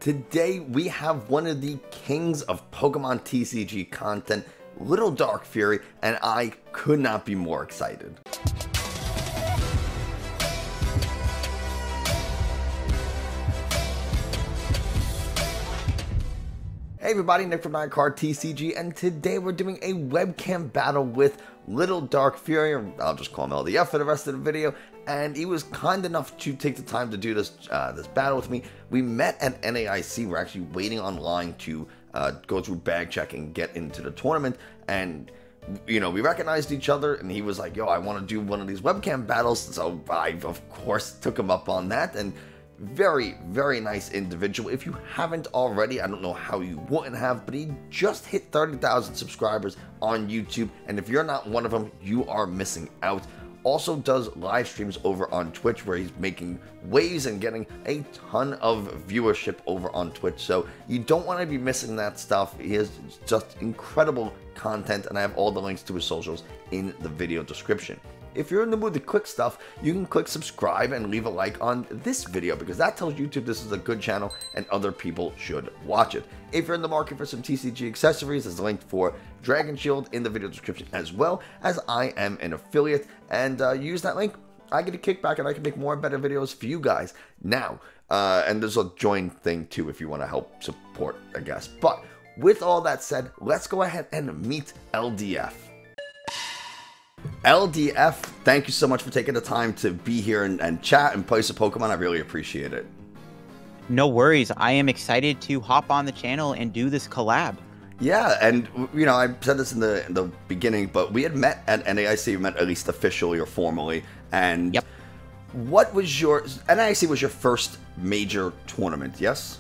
Today we have one of the kings of Pokemon TCG content, Little Dark Fury, and I could not be more excited. Hey everybody, Nick from Card TCG, and today we're doing a webcam battle with Little Dark Fury, or I'll just call him LDF for the rest of the video, and he was kind enough to take the time to do this this battle with me. We met at NAIC. We're actually waiting online to go through bag check and get into the tournament, and you know, we recognized each other, and he was like, yo, I want to do one of these webcam battles, so I of course took him up on that. And very, very nice individual. If you haven't already, I don't know how you wouldn't have, but he just hit 30,000 subscribers on YouTube, and if you're not one of them, you are missing out. Also does live streams over on Twitch where he's making waves and getting a ton of viewership over on Twitch, so you don't want to be missing that stuff. He has just incredible content, and I have all the links to his socials in the video description. If you're in the mood to click stuff, you can click subscribe and leave a like on this video, because that tells YouTube this is a good channel and other people should watch it. If you're in the market for some TCG accessories, there's a link for Dragon Shield in the video description, as well as I am an affiliate, and use that link. I get a kickback and I can make more and better videos for you guys. Now, and there's a join thing too if you want to help support, I guess. But with all that said, let's go ahead and meet LDF. LDF, thank you so much for taking the time to be here and chat and play some Pokemon. I really appreciate it. No worries. I am excited to hop on the channel and do this collab. Yeah, and you know, I said this in the beginning, but we had met at NAIC. We met at least officially or formally. And yep. What was your NAIC was your first major tournament? Yes.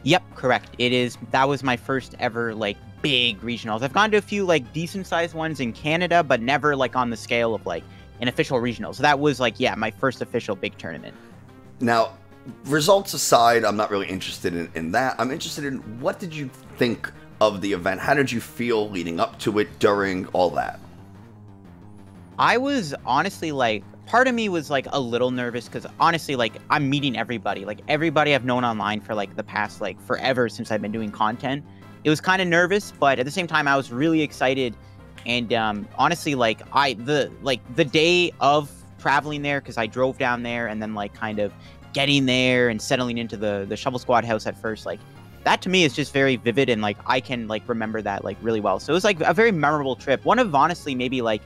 Yep, correct. It is. That was my first ever like big regionals. I've gone to a few like decent sized ones in Canada, but never like on the scale of like an official regional. So that was like, yeah, my first official big tournament. Now, results aside, I'm not really interested in that. I'm interested in, what did you think of the event? How did you feel leading up to it, during, all that? I was honestly like, part of me was like a little nervous because honestly, like I'm meeting everybody. Like everybody I've known online for like the past like forever since I've been doing content. It was kind of nervous, but at the same time, I was really excited. And honestly, like the day of traveling there, because I drove down there and then like kind of getting there and settling into the Shovel Squad house at first, like that to me is just very vivid, and like I can like remember that like really well. So it was like a very memorable trip. One of honestly maybe like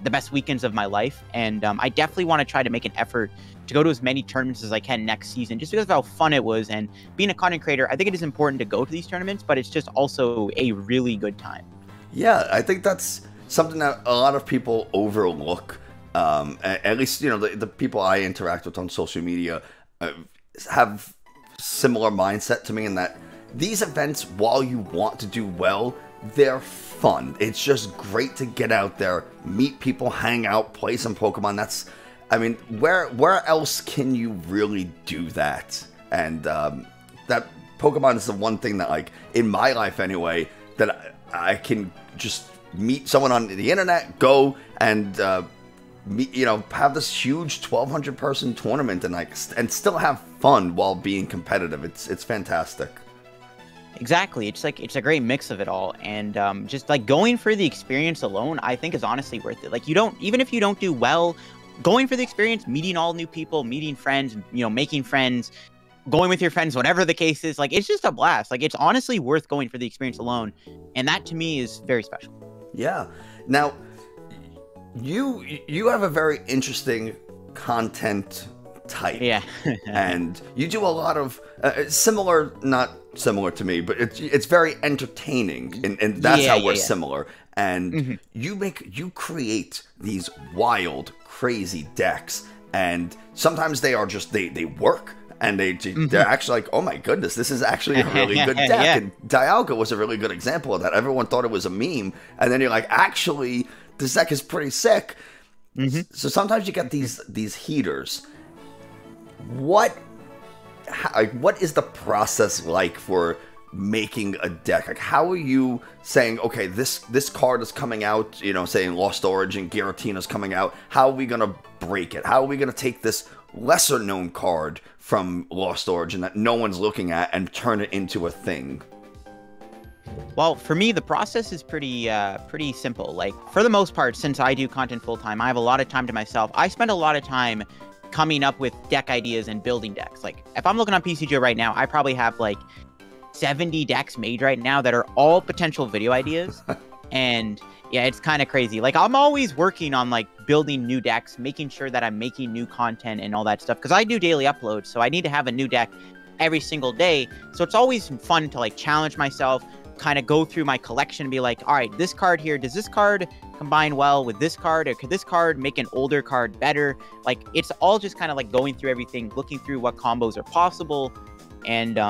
the best weekends of my life, and I definitely want to try to make an effort to go to as many tournaments as I can next season, just because of how fun it was. And being a content creator, I think it is important to go to these tournaments, but it's just also a really good time. Yeah, I think that's something that a lot of people overlook. At least, you know, the people I interact with on social media have similar mindset to me, in that these events, while you want to do well, they're fun. It's just great to get out there, meet people, hang out, play some Pokemon. That's, I mean, where else can you really do that? And that Pokemon is the one thing that, like, in my life anyway, that I can just meet someone on the internet, go and meet, you know, have this huge 1,200 person tournament and still have fun while being competitive. It's fantastic. Exactly. It's like, it's a great mix of it all. And just like going for the experience alone, I think is honestly worth it. Like you don't, even if you don't do well, going for the experience, meeting all new people, meeting friends, you know, making friends, going with your friends, whatever the case is, like it's just a blast. Like it's honestly worth going for the experience alone. And that to me is very special. Yeah. Now, you have a very interesting content type. Yeah. And you do a lot of similar, not similar to me, but it's very entertaining, and that's how we're similar. And you create these wild, crazy decks, and sometimes they are just they work, and they're actually like, oh my goodness, this is actually a really good deck. Yeah. And Dialga was a really good example of that. Everyone thought it was a meme, and then you're like, actually, this deck is pretty sick. So sometimes you get these heaters. What is the process like for making a deck? Like, how are you saying, okay, this card is coming out, you know, saying Lost Origin, Giratina's coming out. How are we going to break it? How are we going to take this lesser known card from Lost Origin that no one's looking at and turn it into a thing? Well, for me, the process is pretty simple. Like, for the most part, since I do content full time, I have a lot of time to myself. I spend a lot of time coming up with deck ideas and building decks. Like, if I'm looking on PCGO right now, I probably have like 70 decks made right now that are all potential video ideas. And yeah, it's kind of crazy. Like, I'm always working on like building new decks, making sure that I'm making new content and all that stuff, because I do daily uploads, so I need to have a new deck every single day. So it's always fun to like challenge myself, kind of go through my collection and be like, all right, this card here, does this card combine well with this card, or could this card make an older card better? Like, it's all just kind of like going through everything, looking through what combos are possible. And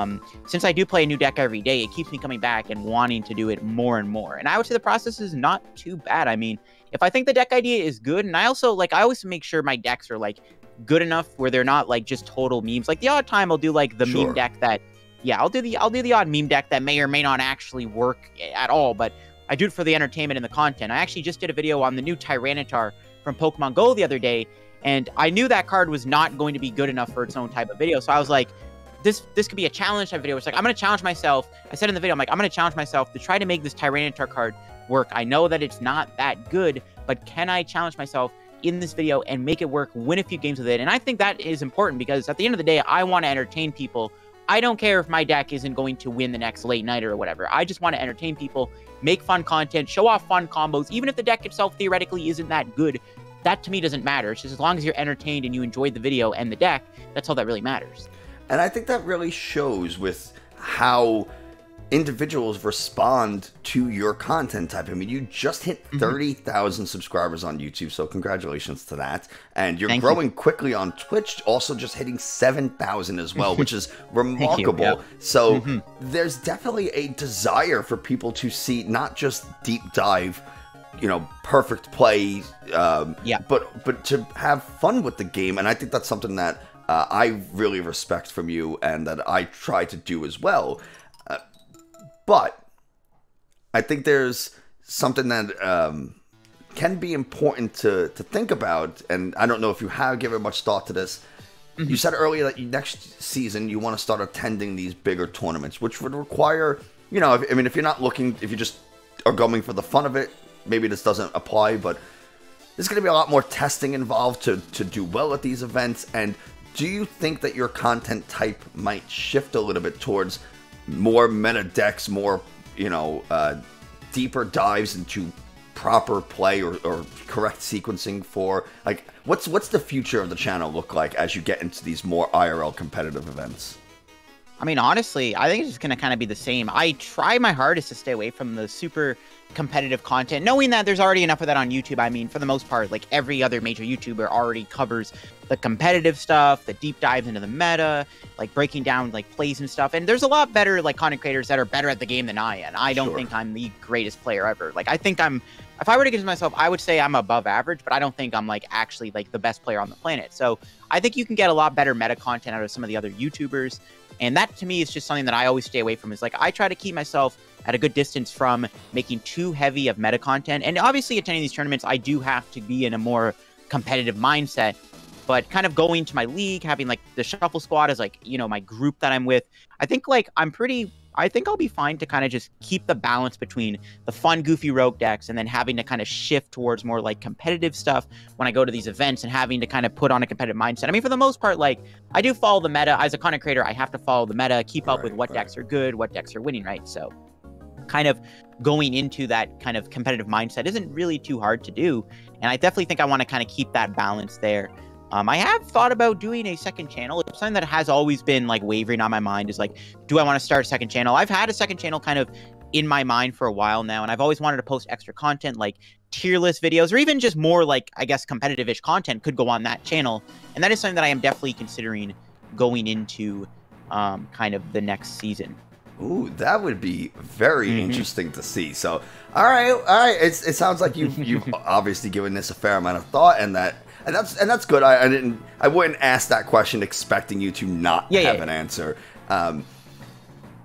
since I do play a new deck every day, it keeps me coming back and wanting to do it more and more. And I would say the process is not too bad. I mean, if I think the deck idea is good, and I also like, I always make sure my decks are like good enough where they're not like just total memes. Like, the odd time I'll do like the meme deck that, yeah, I'll do the odd meme deck that may or may not actually work at all, but I do it for the entertainment and the content. I actually just did a video on the new Tyranitar from Pokemon Go the other day, and I knew that card was not going to be good enough for its own type of video. So I was like, this could be a challenge type video. It's like, I'm going to challenge myself. I said in the video, I'm like, I'm going to challenge myself to try to make this Tyranitar card work. I know that it's not that good, but can I challenge myself in this video and make it work, win a few games with it? And I think that is important, because at the end of the day, I want to entertain people. I don't care if my deck isn't going to win the next late night or whatever. I just want to entertain people, make fun content, show off fun combos. Even if the deck itself theoretically isn't that good, that to me doesn't matter. It's just as long as you're entertained and you enjoyed the video and the deck, that's all that really matters. And I think that really shows with how individuals respond to your content type. I mean, you just hit 30,000 subscribers on YouTube, so congratulations to that. And you're growing quickly on Twitch, also just hitting 7,000 as well, which is remarkable. Yep. So there's definitely a desire for people to see not just deep dive, you know, perfect play, but to have fun with the game. And I think that's something that I really respect from you, and that I try to do as well. But I think there's something that can be important to think about, and I don't know if you have given much thought to this. You said earlier that next season you want to start attending these bigger tournaments, which would require, you know, if you're not looking, if you just are going for the fun of it, maybe this doesn't apply, but there's going to be a lot more testing involved to do well at these events. And do you think that your content type might shift a little bit towards more meta decks, more, you know, deeper dives into proper play or correct sequencing for, like, what's the future of the channel look like as you get into these more IRL competitive events? I mean, honestly, I think it's just going to kind of be the same. I try my hardest to stay away from the super competitive content, knowing that there's already enough of that on YouTube. I mean, for the most part, like, every other major YouTuber already covers the competitive stuff, the deep dives into the meta, like breaking down like plays and stuff. And there's a lot better like content creators that are better at the game than I am. I don't think I'm the greatest player ever. Like, I think if I were to give myself, I would say I'm above average, but I don't think I'm like actually like the best player on the planet. So I think you can get a lot better meta content out of some of the other YouTubers. And that to me is just something that I always stay away from. Is like, I try to keep myself at a good distance from making too heavy of meta content. And obviously attending these tournaments, I do have to be in a more competitive mindset, but kind of going to my league, having like the shuffle squad as like, you know, my group that I'm with, I think like I think I'll be fine to kind of just keep the balance between the fun, goofy rogue decks and then having to kind of shift towards more like competitive stuff when I go to these events and having to kind of put on a competitive mindset. I mean, for the most part, like, I do follow the meta. As a content creator, I have to follow the meta, keep up with what decks are good, what decks are winning, right? So kind of going into that kind of competitive mindset isn't really too hard to do. And I definitely think I want to kind of keep that balance there. I have thought about doing a second channel. It's something that has always been like wavering on my mind, is like, do I want to start a second channel? I've had a second channel kind of in my mind for a while now, and I've always wanted to post extra content like tier list videos, or even just more like, I guess, competitive-ish content could go on that channel. And that is something that I am definitely considering going into kind of the next season. Ooh, that would be very interesting to see. So, all right. It sounds like you've obviously given this a fair amount of thought, and that's good. I wouldn't ask that question expecting you to not have an answer.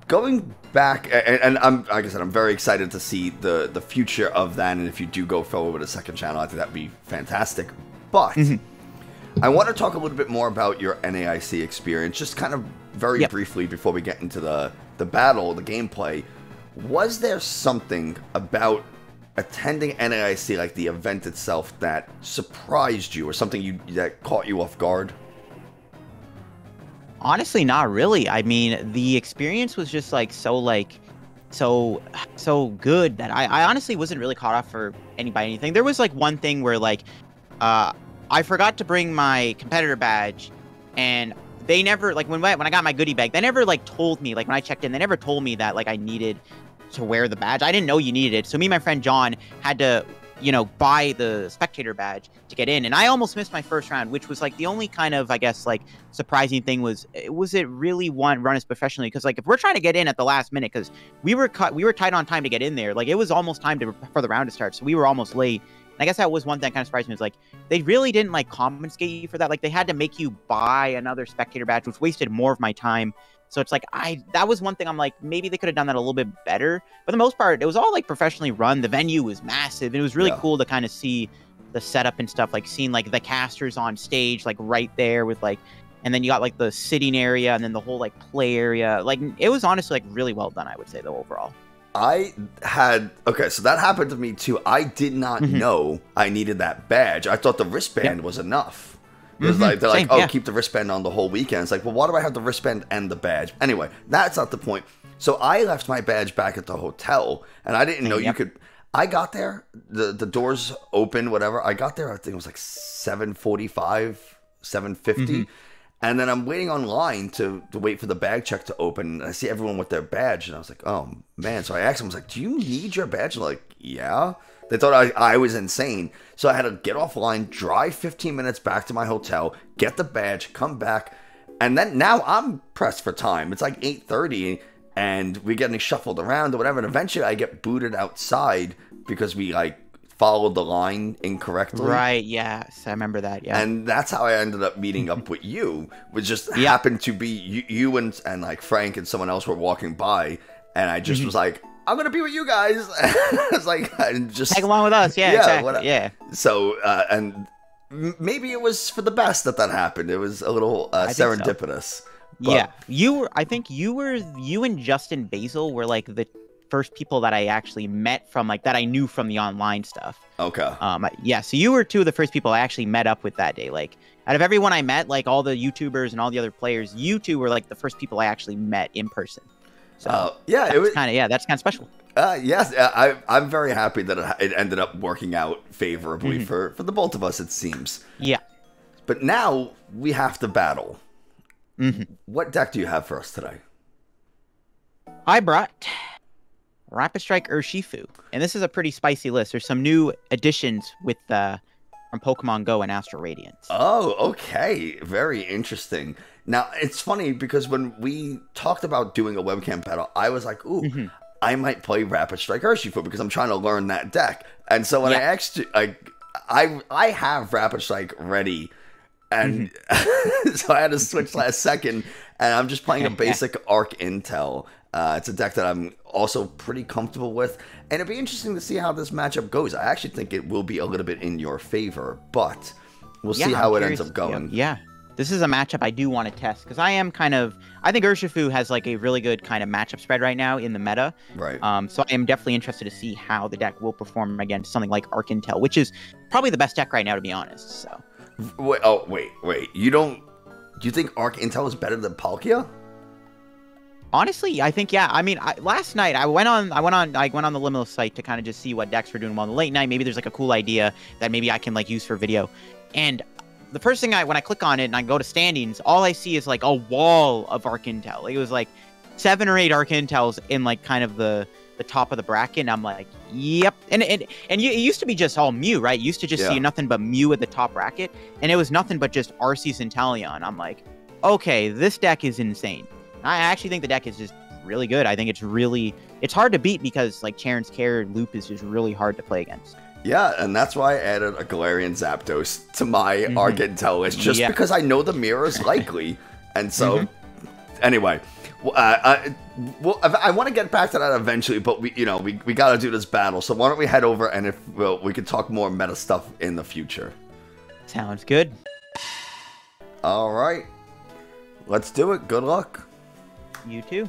Going back, and like I said, I'm very excited to see the future of that. And if you do go forward with a second channel, I think that'd be fantastic. But I want to talk a little bit more about your NAIC experience, just kind of very briefly before we get into the battle, the gameplay. Was there something about attending NAIC, like the event itself, that surprised you, or something that caught you off guard? Honestly, not really. I mean, the experience was just like so good that I honestly wasn't really caught off for anything. There was like one thing where like I forgot to bring my competitor badge, and they never, like, when I got my goodie bag, they never like told me, like when I checked in, they never told me that like I needed to wear the badge. I didn't know you needed it. So me and my friend John had to, you know, buy the spectator badge to get in. And I almost missed my first round, which was like the only kind of, I guess, like surprising thing was it really run as professionally? Because like if we're trying to get in at the last minute, because we were tight on time to get in there. Like it was almost time for the round to start. So we were almost late. And I guess that was one thing that kind of surprised me, is like they really didn't like compensate you for that. Like they had to make you buy another spectator badge, which wasted more of my time. So it's like, that was one thing I'm like, maybe they could have done that a little bit better. But for the most part, it was all like professionally run. The venue was massive. And it was really cool to kind of see the setup and stuff, like seeing like the casters on stage, like right there with like, and then you got like the sitting area and then the whole like play area. Like it was honestly like really well done, I would say, though, overall. Okay, so that happened to me too. I did not know I needed that badge. I thought the wristband was enough. It was like, they're like, oh, keep the wristband on the whole weekend. It's like, well, why do I have the wristband and the badge? Anyway, that's not the point. So I left my badge back at the hotel, and I didn't know you could. I got there, the doors open, whatever. I got there, I think it was like 7:45, 7:50. And then I'm waiting online to wait for the bag check to open. And I see everyone with their badge, and I was like, oh, man. So I asked them, I was like, do you need your badge? And they're like, yeah. They thought I was insane. So I had to get offline, drive 15 minutes back to my hotel, get the badge, come back. And then now I'm pressed for time. It's like 8:30, and we're getting shuffled around or whatever. And eventually I get booted outside because we like followed the line incorrectly. Right, yes. I remember that, yeah. And that's how I ended up meeting up with you. It just happened to be you and like Frank and someone else were walking by. And I just was like, I'm going to be with you guys. I was like, just tag along with us. Yeah, exactly. Yeah. So, and maybe it was for the best that happened. It was a little serendipitous. So. Yeah. I think you and Justin Basil were like the first people that I actually met from, like, that I knew from the online stuff. Okay. Yeah. So you were two of the first people I actually met up with that day. Like, out of everyone I met, like all the YouTubers and all the other players, you two were like the first people I actually met in person. So it was kind of that's kind of special. Yes, I'm very happy that it ended up working out favorably for the both of us, it seems. Yeah. But now we have to battle. What deck do you have for us today? I brought Rapid Strike Urshifu, and this is a pretty spicy list. There's some new additions with from Pokemon Go and Astral Radiance. Oh, okay. Very interesting. Now, it's funny because when we talked about doing a webcam battle, I was like, ooh, I might play Rapid Strike Urshifu because I'm trying to learn that deck. And so when I asked you, I have Rapid Strike ready, and so I had to switch last second, and I'm just playing a basic Arc Intel. It's a deck that I'm also pretty comfortable with, and it'd be interesting to see how this matchup goes. I actually think it will be a little bit in your favor, but we'll see how it ends up going. Yeah. This is a matchup I do want to test, because I think Urshifu has like a really good kind of matchup spread right now in the meta. Right. So I am definitely interested to see how the deck will perform against something like Arc Intel, which is probably the best deck right now, to be honest. So. Wait. Do you think Arc Intel is better than Palkia? Honestly, I think, yeah. I mean, last night I went on the Limos site to kind of just see what decks were doing well in the late night. Maybe there's like a cool idea that maybe I can like use for video. And the first thing when I click on it and I go to standings, all I see is like a wall of Arc Intel. Like, it was like 7 or 8 Arc Intels in like kind of the top of the bracket. And I'm like, yep. And it used to be just all Mew, right? You used to just see nothing but Mew at the top bracket, and it was nothing but just Arceus and Talion. I'm like, okay, this deck is insane. I actually think the deck is just really good. I think it's hard to beat because like Charon's Care Loop is just really hard to play against. Yeah, and that's why I added a Galarian Zapdos to my Arc Intel list, just because I know the mirror is likely. And so, anyway, I want to get back to that eventually, but we got to do this battle. So why don't we head over, and we could talk more meta stuff in the future. Sounds good. All right. Let's do it. Good luck. You too.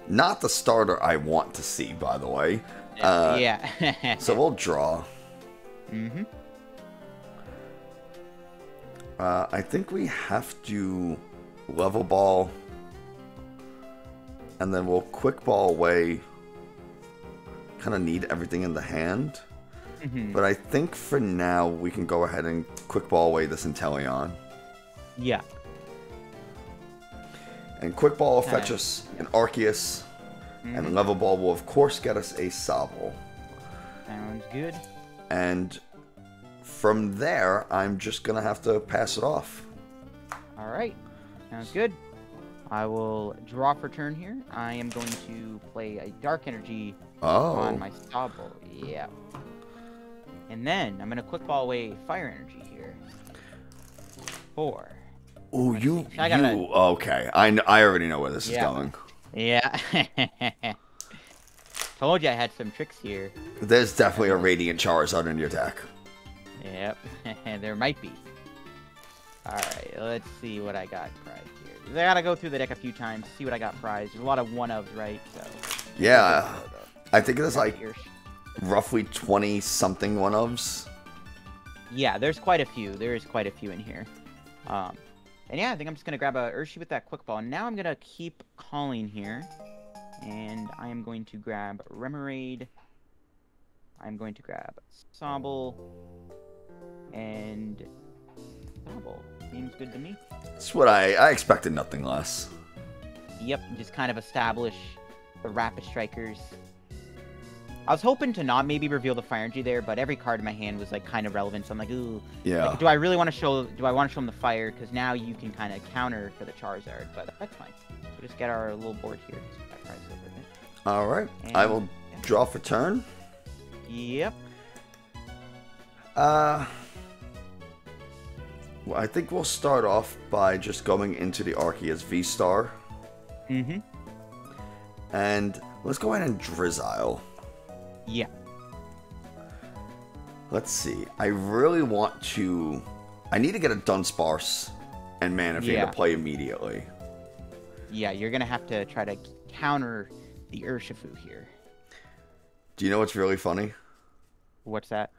Not the starter I want to see, by the way. Yeah. So we'll draw. Mm-hmm. I think we have to level ball. And then we'll quick ball away. Kind of need everything in the hand. Mm-hmm. But I think for now, we can go ahead and quick ball away this Inteleon. Yeah. And quick ball will fetch us an Arceus. And level ball will, of course, get us a Sobble. Sounds good. And from there, I'm just going to have to pass it off. All right. Sounds good. I will draw for turn here. I am going to play a Dark Energy on my Sobble. Yeah. And then I'm going to quick ball away Fire Energy here. 4. Oh, okay. I already know where this is going. Yeah. Told you I had some tricks here. There's definitely a Radiant Charizard in your deck. Yep. There might be. Alright, let's see what I got prized here. I gotta go through the deck a few times, see what I got prized. There's a lot of one-ofs, right? So. Yeah. I think there's like roughly 20-something one-ofs. Yeah, there's quite a few. There is quite a few in here. And yeah, I think I'm just going to grab a Urshi with that quick ball. And now I'm going to keep calling here. And I am going to grab Remoraid. I'm going to grab Sobble. And Sobble. Seems good to me. That's what I expected, nothing less. Yep, just kind of establish the Rapid Strikers. I was hoping to not maybe reveal the Fire Energy there, but every card in my hand was like kind of relevant. So I'm like, ooh, yeah. Like, do I really want to show? Do I want to show him the fire? Because now you can kind of counter for the Charizard, but that's fine. We'll just get our little board here. All right, I will draw for turn. Yep. Well, I think we'll start off by just going into the Arceus V-Star. Mm-hmm. And let's go ahead and Drizzile. Yeah. Let's see. I really want to... I need to get a Dunsparce and Manaphy to play immediately. Yeah, you're going to have to try to counter the Urshifu here. Do you know what's really funny? What's that?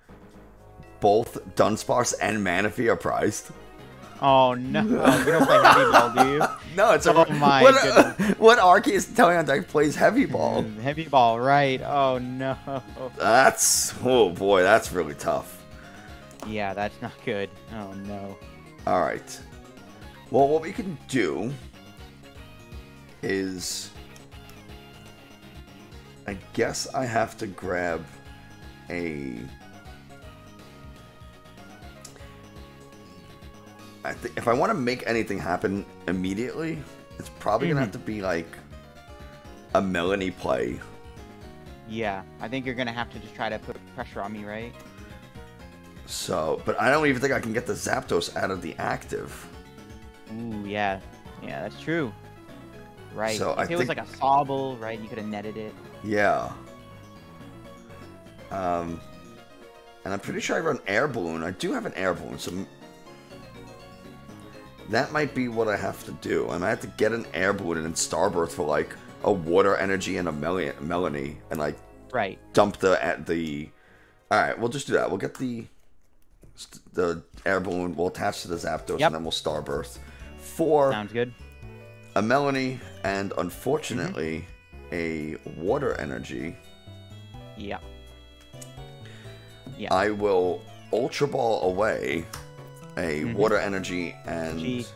Both Dunsparce and Manaphy are prized. Oh, no. You don't play Heavy Ball, do you? No, it's oh my goodness. What Arceus Inteleon deck plays Heavy Ball? Heavy Ball, right. Oh, no. Oh boy, that's really tough. Yeah, that's not good. Oh, no. Alright. Well, what we can do is... I guess I have to grab a... I think if I want to make anything happen immediately, it's probably going to have to be like a Melanie play. Yeah, I think you're going to have to just try to put pressure on me, right? So, but I don't even think I can get the Zapdos out of the active. Ooh, yeah. Yeah, that's true. Right. So if it was like a Sobble, right, you could have netted it. Yeah. And I'm pretty sure I run Air Balloon. I do have an Air Balloon, so... That might be what I have to do. I might have to get an Air Balloon and then Starbirth for like a Water Energy and a Melanie, and like dump the. All right, we'll just do that. We'll get the Air Balloon. We'll attach to the Zapdos, and then we'll Starbirth for sounds good. A Melanie and unfortunately a Water Energy. Yeah. Yeah. I will Ultra Ball away. A Water Energy and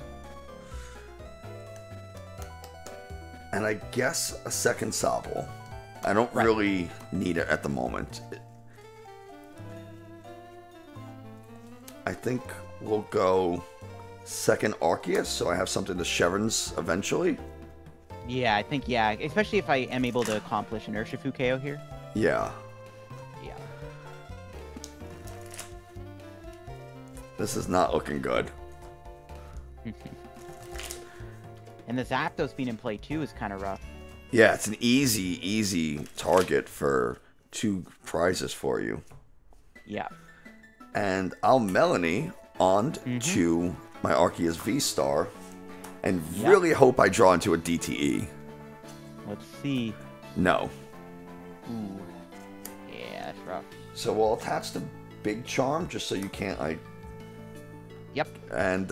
I guess a second Sobble. I don't really need it at the moment. I think we'll go second Arceus, so I have something to Sherens eventually. Yeah, I think, especially if I am able to accomplish an Urshifu KO here. Yeah. Yeah. This is not looking good. And the Zapdos being in play too is kind of rough. Yeah, it's an easy target for 2 prizes for you. Yeah. And I'll Melanie on to my Arceus V-Star and Yep. really hope I draw into a DTE. Let's see. No. Ooh. Yeah, that's rough. So we'll attach the big charm just so you can't, like... Yep. And,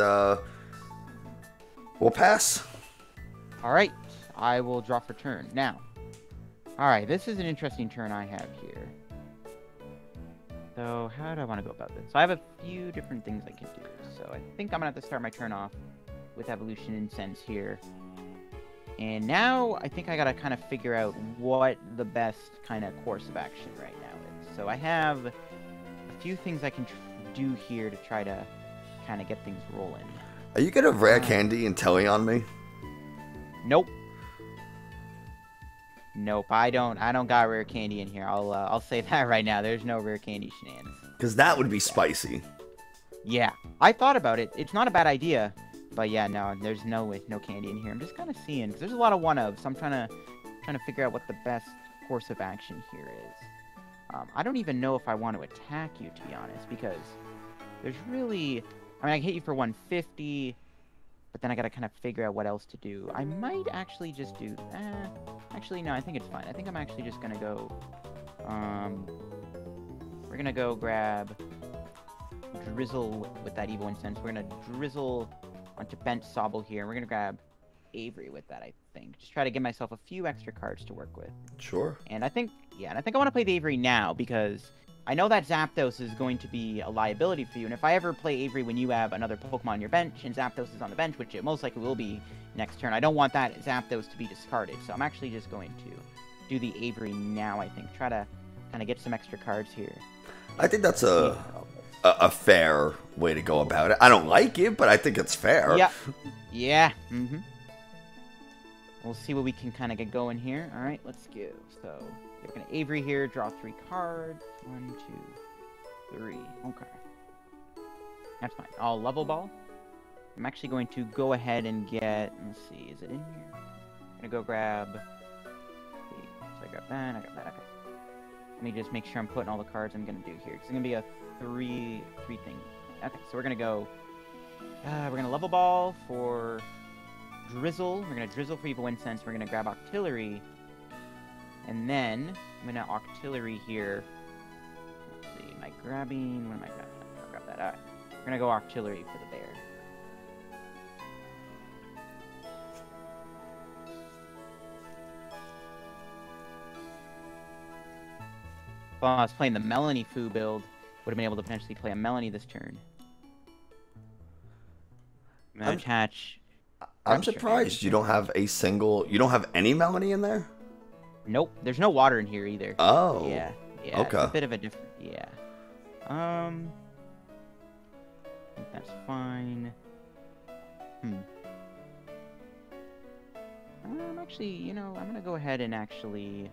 we'll pass. Alright. I will draw for turn. Now. Alright, this is an interesting turn I have here. So, how do I want to go about this? So I have a few different things I can do. So I think I'm going to have to start my turn off with Evolution Incense here. And now I think I got to kind of figure out what the best kind of course of action right now is. So I have a few things I can do here to try to kind of get things rolling. Are you gonna rare candy and telly on me? Nope. Nope, I don't got rare candy in here. I'll say that right now. There's no rare candy shenanigans. Because that would be spicy. Yeah, I thought about it. It's not a bad idea, but yeah, no, there's no candy in here. I'm just kind of seeing because there's a lot of one-ofs. So I'm trying to figure out what the best course of action here is. I don't even know if I want to attack you, to be honest, because there's really, I mean, I can hit you for 150. But then I gotta kind of figure out what else to do. I might actually just do... actually, no, I think it's fine. I think I'm actually just gonna go... we're gonna go grab... Drizzle with that Evil Incense. We're gonna drizzle onto Bent Sobble here. We're gonna grab Avery with that, I think. Just try to give myself a few extra cards to work with. Sure. And I think... Yeah, and I think I want to play the Avery now, because... I know that Zapdos is going to be a liability for you, and if I ever play Avery when you have another Pokemon on your bench, and Zapdos is on the bench, which it most likely will be next turn, I don't want that Zapdos to be discarded, so I'm actually just going to do the Avery now, I think. Try to kind of get some extra cards here. I think that's a fair way to go about it. I don't like it, but I think it's fair. Yeah. Yeah. Mm-hmm. We'll see what we can kind of get going here. All right, let's go. So... We're going to Avery here, draw 3 cards. 1, 2, 3. Okay. That's fine. I'll level ball. I'm actually going to go ahead and get... Let's see, is it in here? I'm going to go grab... So I got that, I got that, okay. Let me just make sure I'm putting all the cards I'm going to do here. It's going to be a 3 thing. Okay, so we're going to go... we're going to level ball for Drizzle. We're going to Drizzle for Evil Incense. We're going to grab Octillery. And then, I'm going to Octillery here. Let's see, am I grabbing? What am I grabbing? I'll grab that. Alright. We're going to go Octillery for the bear. If I was playing the Melanie Foo build, would have been able to potentially play a Melanie this turn. I'm going to attach... I'm surprised you don't have a single... You don't have any Melanie in there? Nope, there's no water in here either. Oh. Yeah, Okay. It's a bit of a different... Yeah. I think that's fine. Actually, you know, I'm gonna go ahead and actually...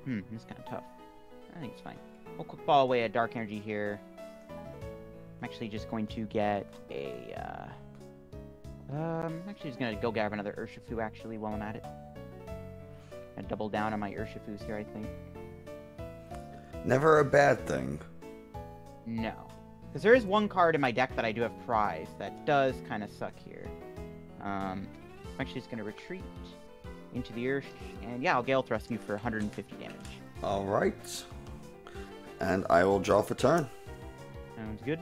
this is kind of tough. I think it's fine. We'll quick ball away a Dark Energy here. I'm actually just going to get a... I'm actually just gonna go grab another Urshifu actually while I'm at it. Gonna double down on my Urshifus here, I think. Never a bad thing. No. Because there is one card in my deck that I do have prize that does kind of suck here. I'm actually just gonna retreat into the Ursh, and yeah, I'll Gale Thrust you for 150 damage. Alright. And I will draw for turn. Sounds good.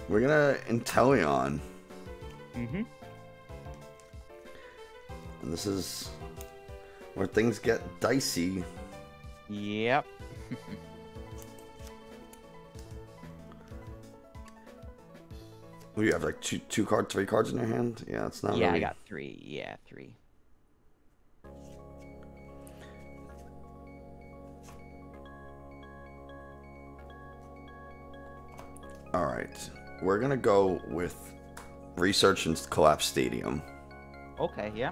We're gonna Inteleon. Mm-hmm. And this is where things get dicey. Yep. Oh, you have like 3 cards in your hand? Yeah, it's not Yeah, really... I got 3. Yeah, 3. Alright. We're gonna go with Research and Collapse Stadium. Okay, yeah.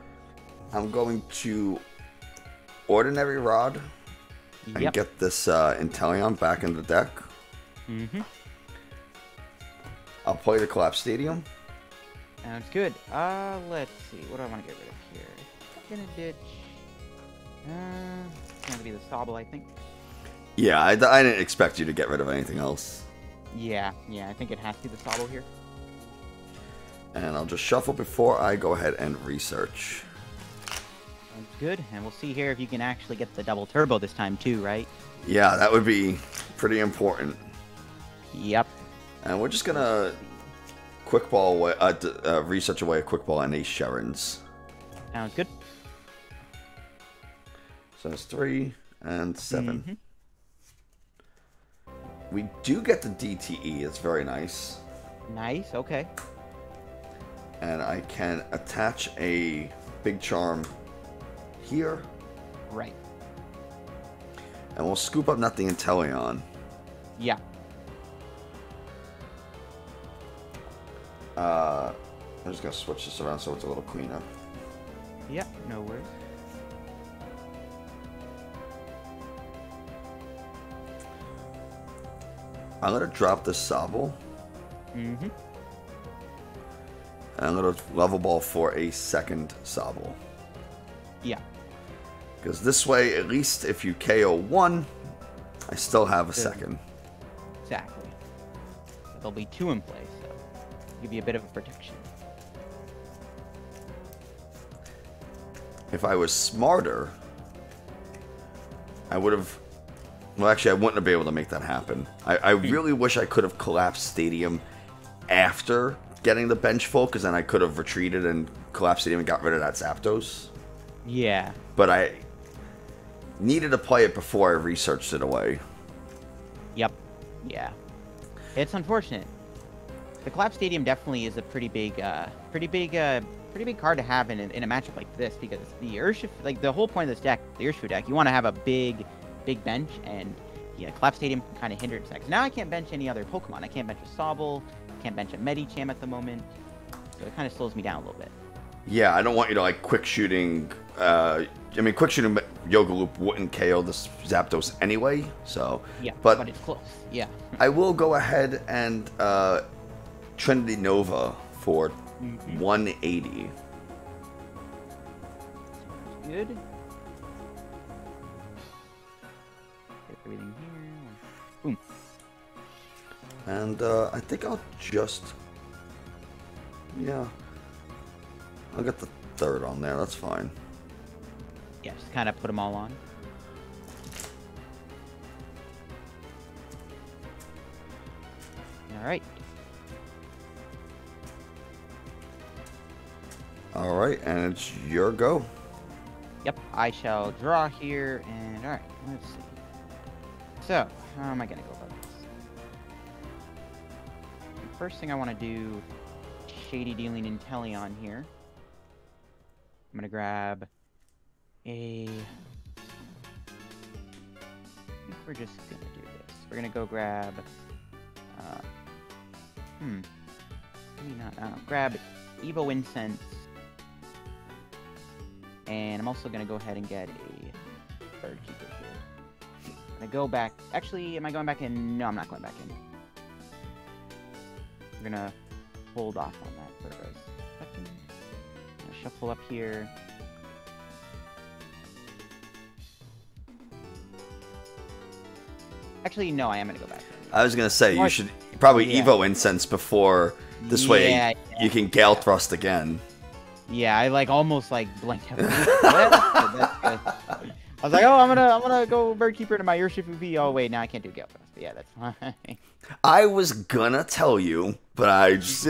I'm going to Ordinary Rod and get this Inteleon back in the deck. Mm-hmm. I'll play the Collapse Stadium. Sounds good. Let's see. What do I want to get rid of here? I'm gonna ditch. It's gonna be the Sobble, I think. Yeah, I didn't expect you to get rid of anything else. Yeah, I think it has to be the Sabo here. And I'll just shuffle before I go ahead and research. Sounds good, and we'll see here if you can actually get the double turbo this time too, right? Yeah, that would be pretty important. Yep. And we're just gonna quick ball away, research away a quick ball and a Sharon's. Sounds good. So that's 3 and 7. Mm-hmm. We do get the DTE. It's very nice. Nice. Okay. And I can attach a big charm here. Right. And we'll scoop up Not the Inteleon. Yeah. I'm just going to switch this around so it's a little cleaner. Yep, no worries. I'm going to drop the Sabo. Mm-hmm. And I'm going to level ball for a second Sabo. Yeah. Because this way, at least if you KO one, I still have a second. Exactly. There'll be 2 in play, so give you a bit of a protection. If I was smarter, I would have... Well, actually, I wouldn't have been able to make that happen. I really wish I could have collapsed Stadium after getting the bench full, because then I could have retreated and collapsed Stadium and got rid of that Zapdos. Yeah. But I needed to play it before I researched it away. Yep. Yeah. It's unfortunate. The Collapse Stadium definitely is a pretty big card to have in a matchup like this, because the Urshifu, like the whole point of this deck, the Urshifu deck, you want to have a big bench, and yeah, Collapse Stadium can kind of hinder its deck. Now I can't bench any other Pokemon. I can't bench a Sobble, can't bench a Medicham at the moment, so it kind of slows me down a little bit. Yeah, I don't want you to like quick shooting. Quick shooting Yoga Loop wouldn't KO this Zapdos anyway. So yeah, but it's close. Yeah. I will go ahead and Trinity Nova for 180. Good. Get everything here. Boom. And I think I'll just... Yeah. I'll get the 3rd on there. That's fine. Yeah, just kind of put them all on. All right. All right, and it's your go. Yep, I shall draw here, and all right, let's see. So, how am I gonna go about this? The first thing I want to do, shady dealing Inteleon here. I'm gonna grab a... I think we're just gonna do this. We're gonna go grab... maybe not. Grab Evo Incense. And I'm also gonna go ahead and get a Bird Keeper here. I'm gonna go back... Actually, am I going back in? No, I'm not going back in. We're gonna hold off on that for a second. I'm gonna shuffle up here. Actually, no, I am gonna go back in. I was gonna say, you should probably Evo Incense before, this way you can Gale Thrust again. Yeah, I like almost like blanked out. That's good. I was like, oh, I'm gonna go Bird Keeper into my Urshifu V. Oh wait, now I can't do Gale Thrust. But yeah, that's fine. I was gonna tell you, but I just,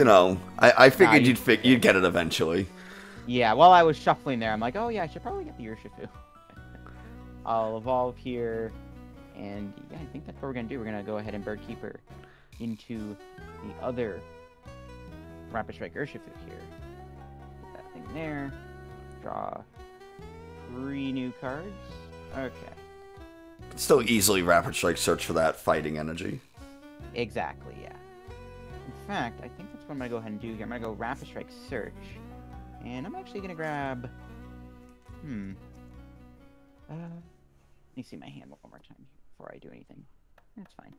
I figured you'd get it eventually. Yeah, while I was shuffling there, I'm like, oh yeah, I should probably get the Urshifu. I'll evolve here, and yeah, I think that's what we're gonna do. We're gonna go ahead and Bird Keeper into the other Rapid Strike Urshifu here. Put that thing there. Draw 3 new cards. Okay. Still easily Rapid Strike search for that fighting energy. Exactly, yeah. In fact, I think that's what I'm gonna go ahead and do here. I'm gonna go Rapid Strike search, and I'm actually gonna grab. Let me see my hand one more time before I do anything. That's fine.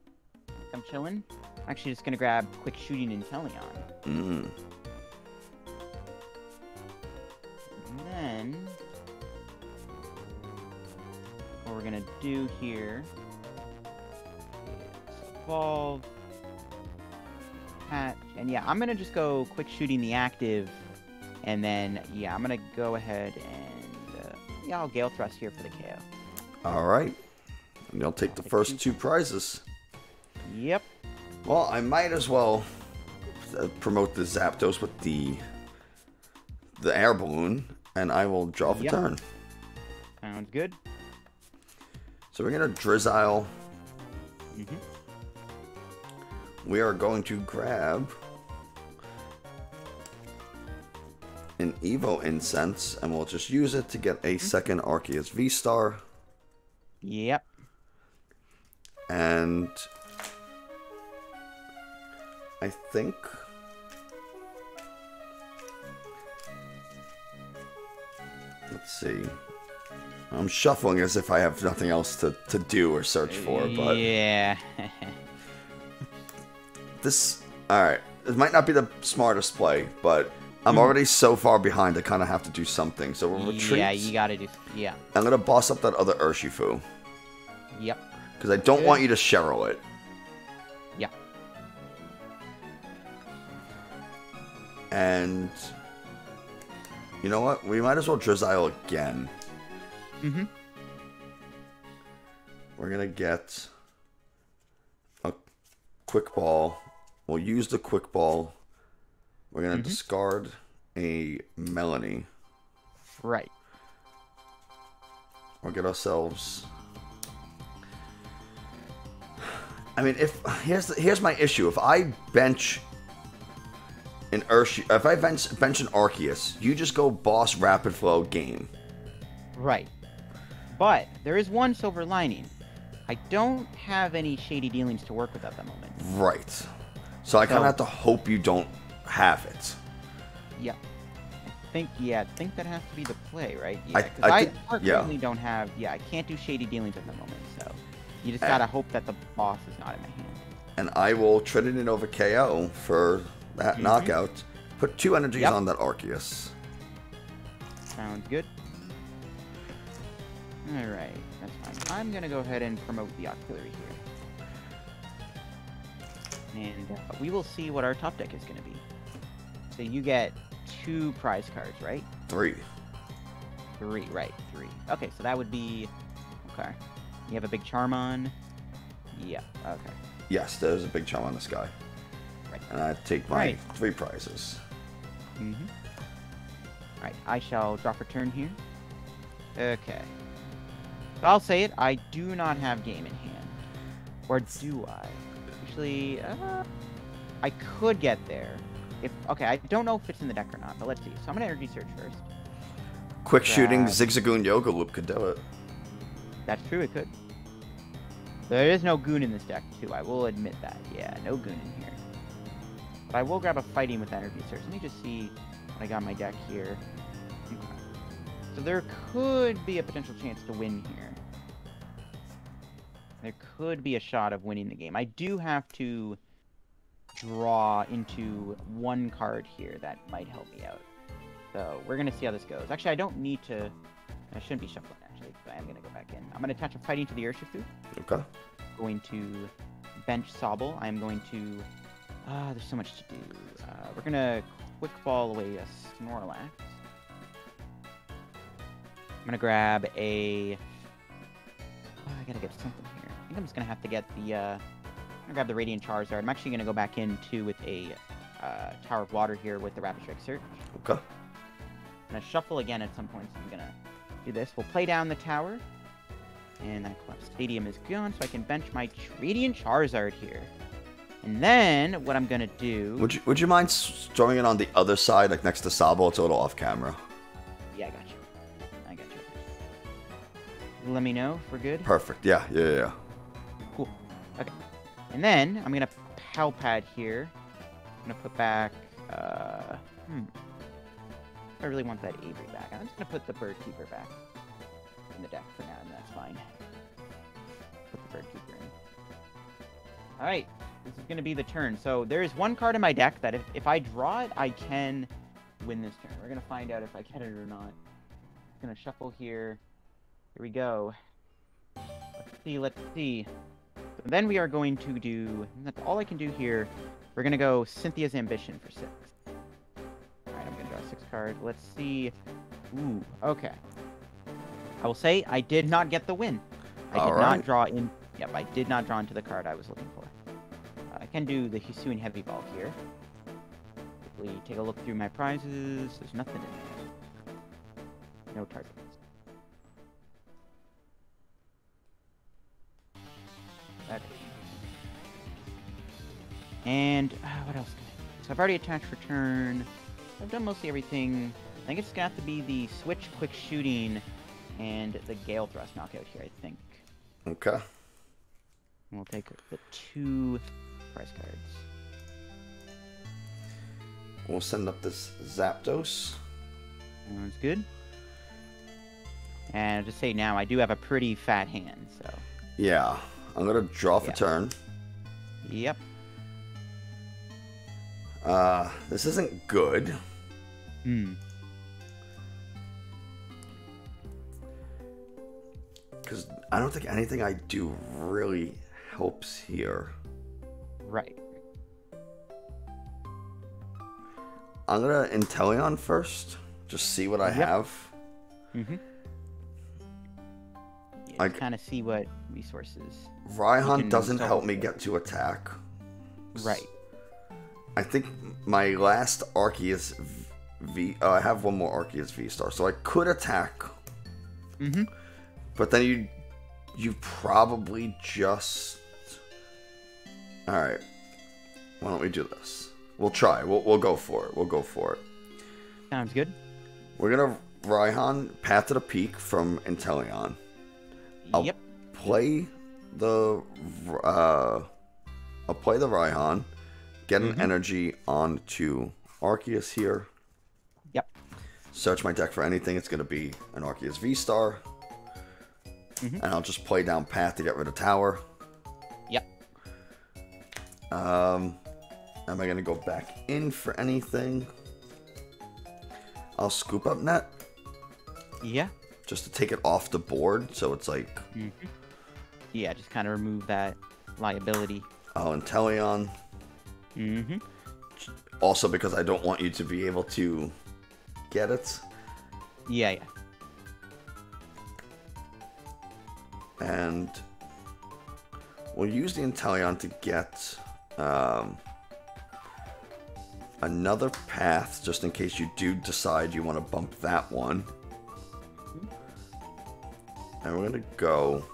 I'm chilling. I'm actually just gonna grab Quick Shooting Inteleon. Mm. And then what we're gonna do here evolve. Hatch. And yeah, I'm gonna just go quick shooting the active. And then, yeah, I'm gonna go ahead and, yeah, I'll Gale Thrust here for the KO. Alright. And you'll take the first 2 prizes. Yep. Well, I might as well promote the Zapdos with the air balloon, and I will draw for turn. Sounds good. So we're going to Drizzile. Mm-hmm. We are going to grab an Evo Incense, and we'll just use it to get a second Arceus V-Star. Yep. And I think let's see. I'm shuffling as if I have nothing else to do or search for, but yeah. this, alright, it might not be the smartest play, but I'm already so far behind I kind of have to do something, so we'll retreat. Yeah, you gotta do, yeah. I'm going to boss up that other Urshifu. Yep. Because I don't want you to Cheryl it. Yeah. And you know what? We might as well Drizzile again. Mm-hmm. We're going to get a Quick Ball. We'll use the Quick Ball. We're going to discard a Melanie. Right. We'll get ourselves... I mean, here's my issue. If I bench an if I bench an Arceus, you just go boss Rapid Flow game. Right. But there is one silver lining. I don't have any shady dealings to work with at the moment. Right. So I kind of have to hope you don't have it. Yeah. I think that has to be the play, right? Yeah, I currently don't have... Yeah, I can't do shady dealings at the moment, so... You just gotta hope that the boss is not in my hand. And I will Trinity Nova KO for that knockout. Put 2 energies on that Arceus. Sounds good. Alright, that's fine. I'm gonna go ahead and promote the Octillery here. And we will see what our top deck is gonna be. So you get 2 prize cards, right? 3. 3, right, 3. Okay, so that would be... Okay. You have a big Charmon. Yeah, okay. Yes, there's a big charm on this guy. Right. And I take my 3 prizes. Mm-hmm. Alright, I shall draw for turn here. Okay. So I'll say it, I do not have game in hand. Or do I? Actually, I could get there. Okay, I don't know if it's in the deck or not, but let's see. So I'm gonna energy search first. Quick shooting Zigzagoon Yoga Loop could do it. That's true, it could. There is no Goon in this deck, too. I will admit that. Yeah, no Goon in here. But I will grab a Fighting with Energy Search. Let me just see what I got in my deck here. Okay. So there could be a potential chance to win here. There could be a shot of winning the game. I do have to draw into 1 card here that might help me out. So we're going to see how this goes. Actually, I don't need to... I shouldn't be shuffling, actually, but I am going to go back in. I'm going to attach a Fighting to the Urshifu. Okay. Going to bench Sobble. I'm going to... there's so much to do. We're going to Quick Ball away a Snorlax. I'm going to grab a... I got to get something here. I think I'm just going to have to get the... I'm going to grab the Radiant Charizard. I'm actually going to go back in, too, with a Tower of Water here with the Rapid Strike Search. Okay. I'm going to shuffle again at some point, so I'm going to do this. We'll play down the tower. And that Collapse Stadium is gone, so I can bench my Radiant Charizard here. And then, what I'm going to do... Would you mind throwing it on the other side, like next to Sabo? It's a little off camera. Yeah, I got you. Let me know if we're good. Perfect. Yeah. Cool. Okay. And then, I'm going to Pal Pad here. I'm going to put back... I really want that Avery back. I'm just going to put the Bird Keeper back in the deck for now, and that's fine. Put the Bird Keeper in. Alright, this is going to be the turn. So there is 1 card in my deck that if I draw it, I can win this turn. We're going to find out if I get it or not. I'm going to shuffle here. Here we go. Let's see. The Then we are going to do, that's all I can do here. We're going to go Cynthia's Ambition for 6. Alright, I'm going to draw a 6 card. Let's see. Ooh, okay. I will say I did not get the win. I did not draw in. Yep, I did not draw into the card I was looking for. I can do the Hisuian Heavy Ball here. Quickly take a look through my prizes. There's nothing in there. No targets. Okay. And what else can I do? So I've already attached return. I've done mostly everything. I think it's gonna have to be the switch quick shooting and the Gale Thrust knockout here, I think. Okay. We'll take the 2 prize cards. We'll send up this Zapdos. Sounds good. And I'll just say now, I do have a pretty fat hand, so... Yeah. I'm going to draw for turn. Yep. This isn't good. Because I don't think anything I do really helps here. Right. I'm going to Inteleon first. Just see what I have. Mm-hmm. Yeah, kind of see what resources. Raihan doesn't help me get to attack. Right. I think my last Arceus V... I have one more Arceus V-Star, so I could attack. Mm-hmm. But then you probably just... Alright. Why don't we do this? We'll try. We'll go for it. We'll go for it. Sounds good. We're going to Raihan Path to the Peak from Inteleon. I'll play the... I'll play the Raihan. Get an energy onto Arceus here. Yep. Search my deck for anything. It's going to be an Arceus V-Star. And I'll just play down Path to get rid of Tower. Yep. Am I going to go back in for anything? I'll scoop up Net. Yeah. Just to take it off the board, so it's like... Yeah, just kind of remove that liability. Oh, Inteleon. Also because I don't want you to be able to get it. Yeah. And we'll use the Inteleon to get another path, just in case you do decide you want to bump that one. And we're going to go...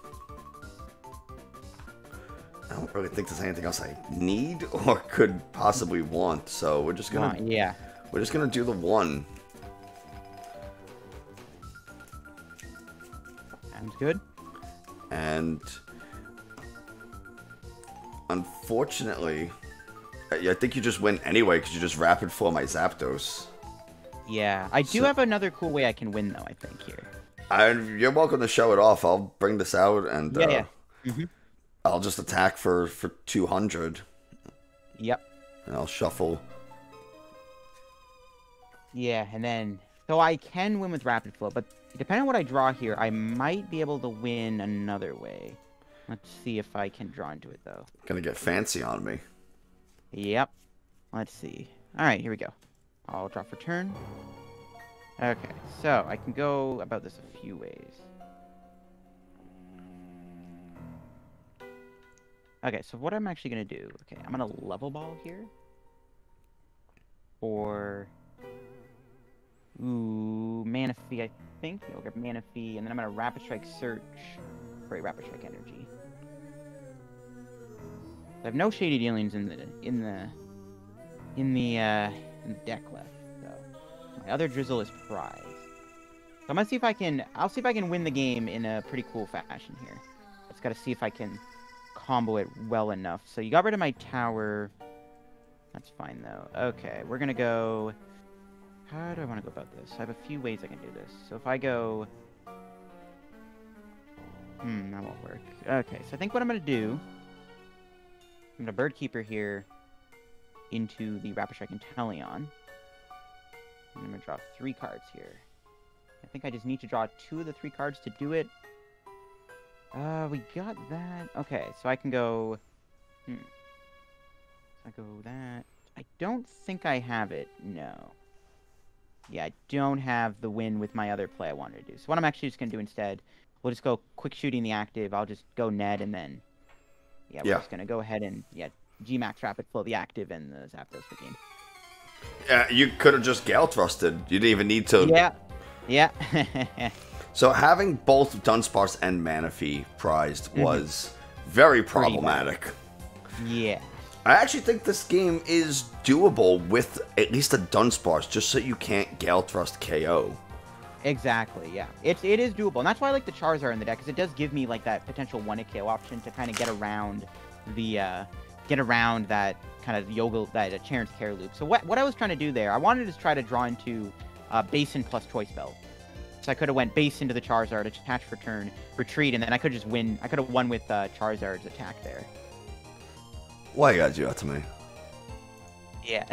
I don't really think there's anything else I need or could possibly want, so we're just going to... We're just going to do the one. Sounds good. And... Unfortunately... I think you just win anyway, because you just rapid flow my Zapdos. Yeah, I do have another cool way I can win, though, I think, here. You're welcome to show it off. I'll bring this out and I'll just attack for 200. Yep. And I'll shuffle. Yeah, and then... So I can win with Rapid Flow, but depending on what I draw here, I might be able to win another way. Let's see if I can draw into it, though. Gonna get fancy on me. Yep. Let's see. Alright, here we go. I'll draw for turn. Okay, so I can go about this a few ways. Okay, so what I'm actually going to do... Okay, I'm going to level ball here. Or... Ooh, Manaphy, I think. I'll grab Manaphy, and then I'm going to Rapid Strike Search for a Rapid Strike Energy. I have no Shady Dealings in the deck left. My other Drizzle is Prize. So I'm gonna see if I can... I'll see if I can win the game in a pretty cool fashion here. I just gotta see if I can combo it well enough. So you got rid of my tower. That's fine, though. Okay, we're gonna go... How do I want to go about this? I have a few ways I can do this. So if I go... that won't work. Okay, so I think what I'm gonna do... I'm gonna Bird Keeper here into the Rapid Strike Inteleon. I'm going to draw 3 cards here. I think I just need to draw 2 of the 3 cards to do it. We got that. Okay, so I can go... So I go that. I don't think I have it. No. Yeah, I don't have the win with my other play I wanted to do. So what I'm actually just going to do instead, we'll just go quick shooting the active. I'll just go Ned, and then... Yeah, we're just going to go ahead and, G-Max Rapid Flow the active and the Zapdos for game. Yeah, you could have just Gale Thrusted. You didn't even need to... Yeah. So having both Dunsparce and Manaphy prized was very problematic. Yeah. I actually think this game is doable with at least a Dunsparce, just so you can't Gale Thrust KO. Exactly, yeah. It is doable, and that's why I like the Charizard in the deck, because it does give me like that potential 1-hit KO option to kind of get around the that kind of that Chance Care loop. So what I was trying to do there, I wanted to try to draw into Basin plus Choice Belt. So I could have went base into the Charizard, attach for turn, retreat, and then I could just win. I could have won with Charizard's attack there. Why you gotta do that to me? Yeah,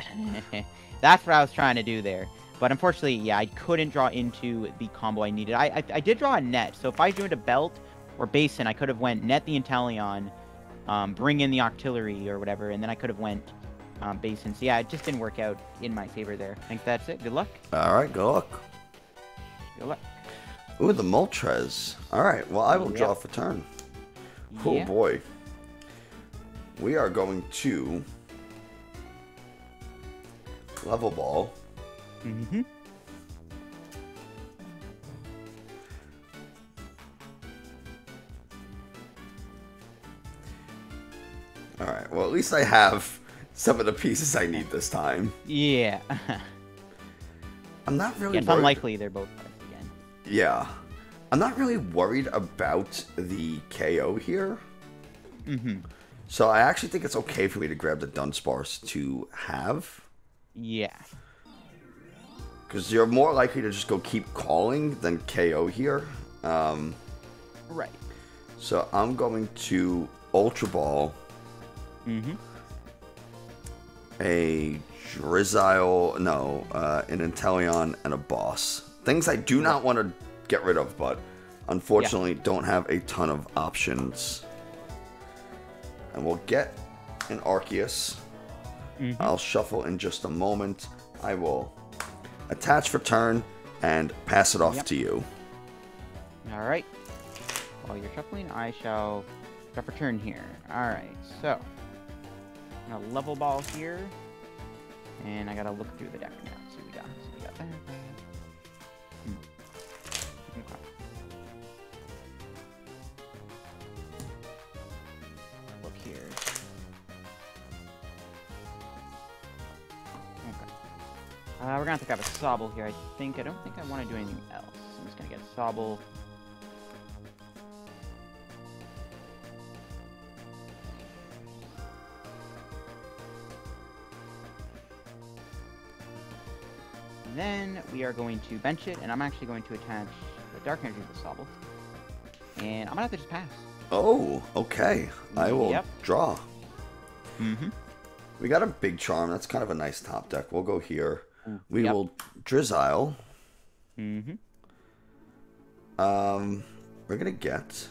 that's what I was trying to do there. But unfortunately, yeah, I couldn't draw into the combo I needed. I did draw a net, so if I drew into Belt or Basin, I could have went net the Inteleon, bring in the Octillery or whatever, and then I could have went Basin. So yeah, it just didn't work out in my favor there. I think that's it. Good luck. All right, good luck. Good luck. Ooh, the Moltres. All right, well, I will draw for turn. Oh, boy. We are going to Level Ball. Mm-hmm. All right, well, at least I have some of the pieces I need this time. Yeah. I'm not really it's worried. unlikely they're both cards again. Yeah. I'm not really worried about the KO here. Mm-hmm. So I actually think it's okay for me to grab the Dunsparce to have. Yeah. Because you're more likely to just go keep calling than KO here. Right. So I'm going to Ultra Ball. Mm-hmm. A Drizzile, no, an Inteleon, and a Boss. Things I do not want to get rid of, but unfortunately don't have a ton of options. And we'll get an Arceus. I'll shuffle in just a moment. I will attach for turn and pass it off to you. Alright. While you're shuffling, I shall drop for turn here. Alright, so I'm gonna level ball here. And I gotta look through the deck now. See what we got. So we got that. Okay. Look here. Okay. We're gonna have to grab a Sobble here. I don't think I want to do anything else. I'm just gonna get a Sobble. Then we are going to bench it, and I'm actually going to attach the Dark Energy to the Sobble. And I'm gonna have to just pass. Oh, okay. I will draw. Mm-hmm. We got a big charm. That's kind of a nice top deck. We'll go here. We will Drizzile. Mm-hmm. We're gonna get.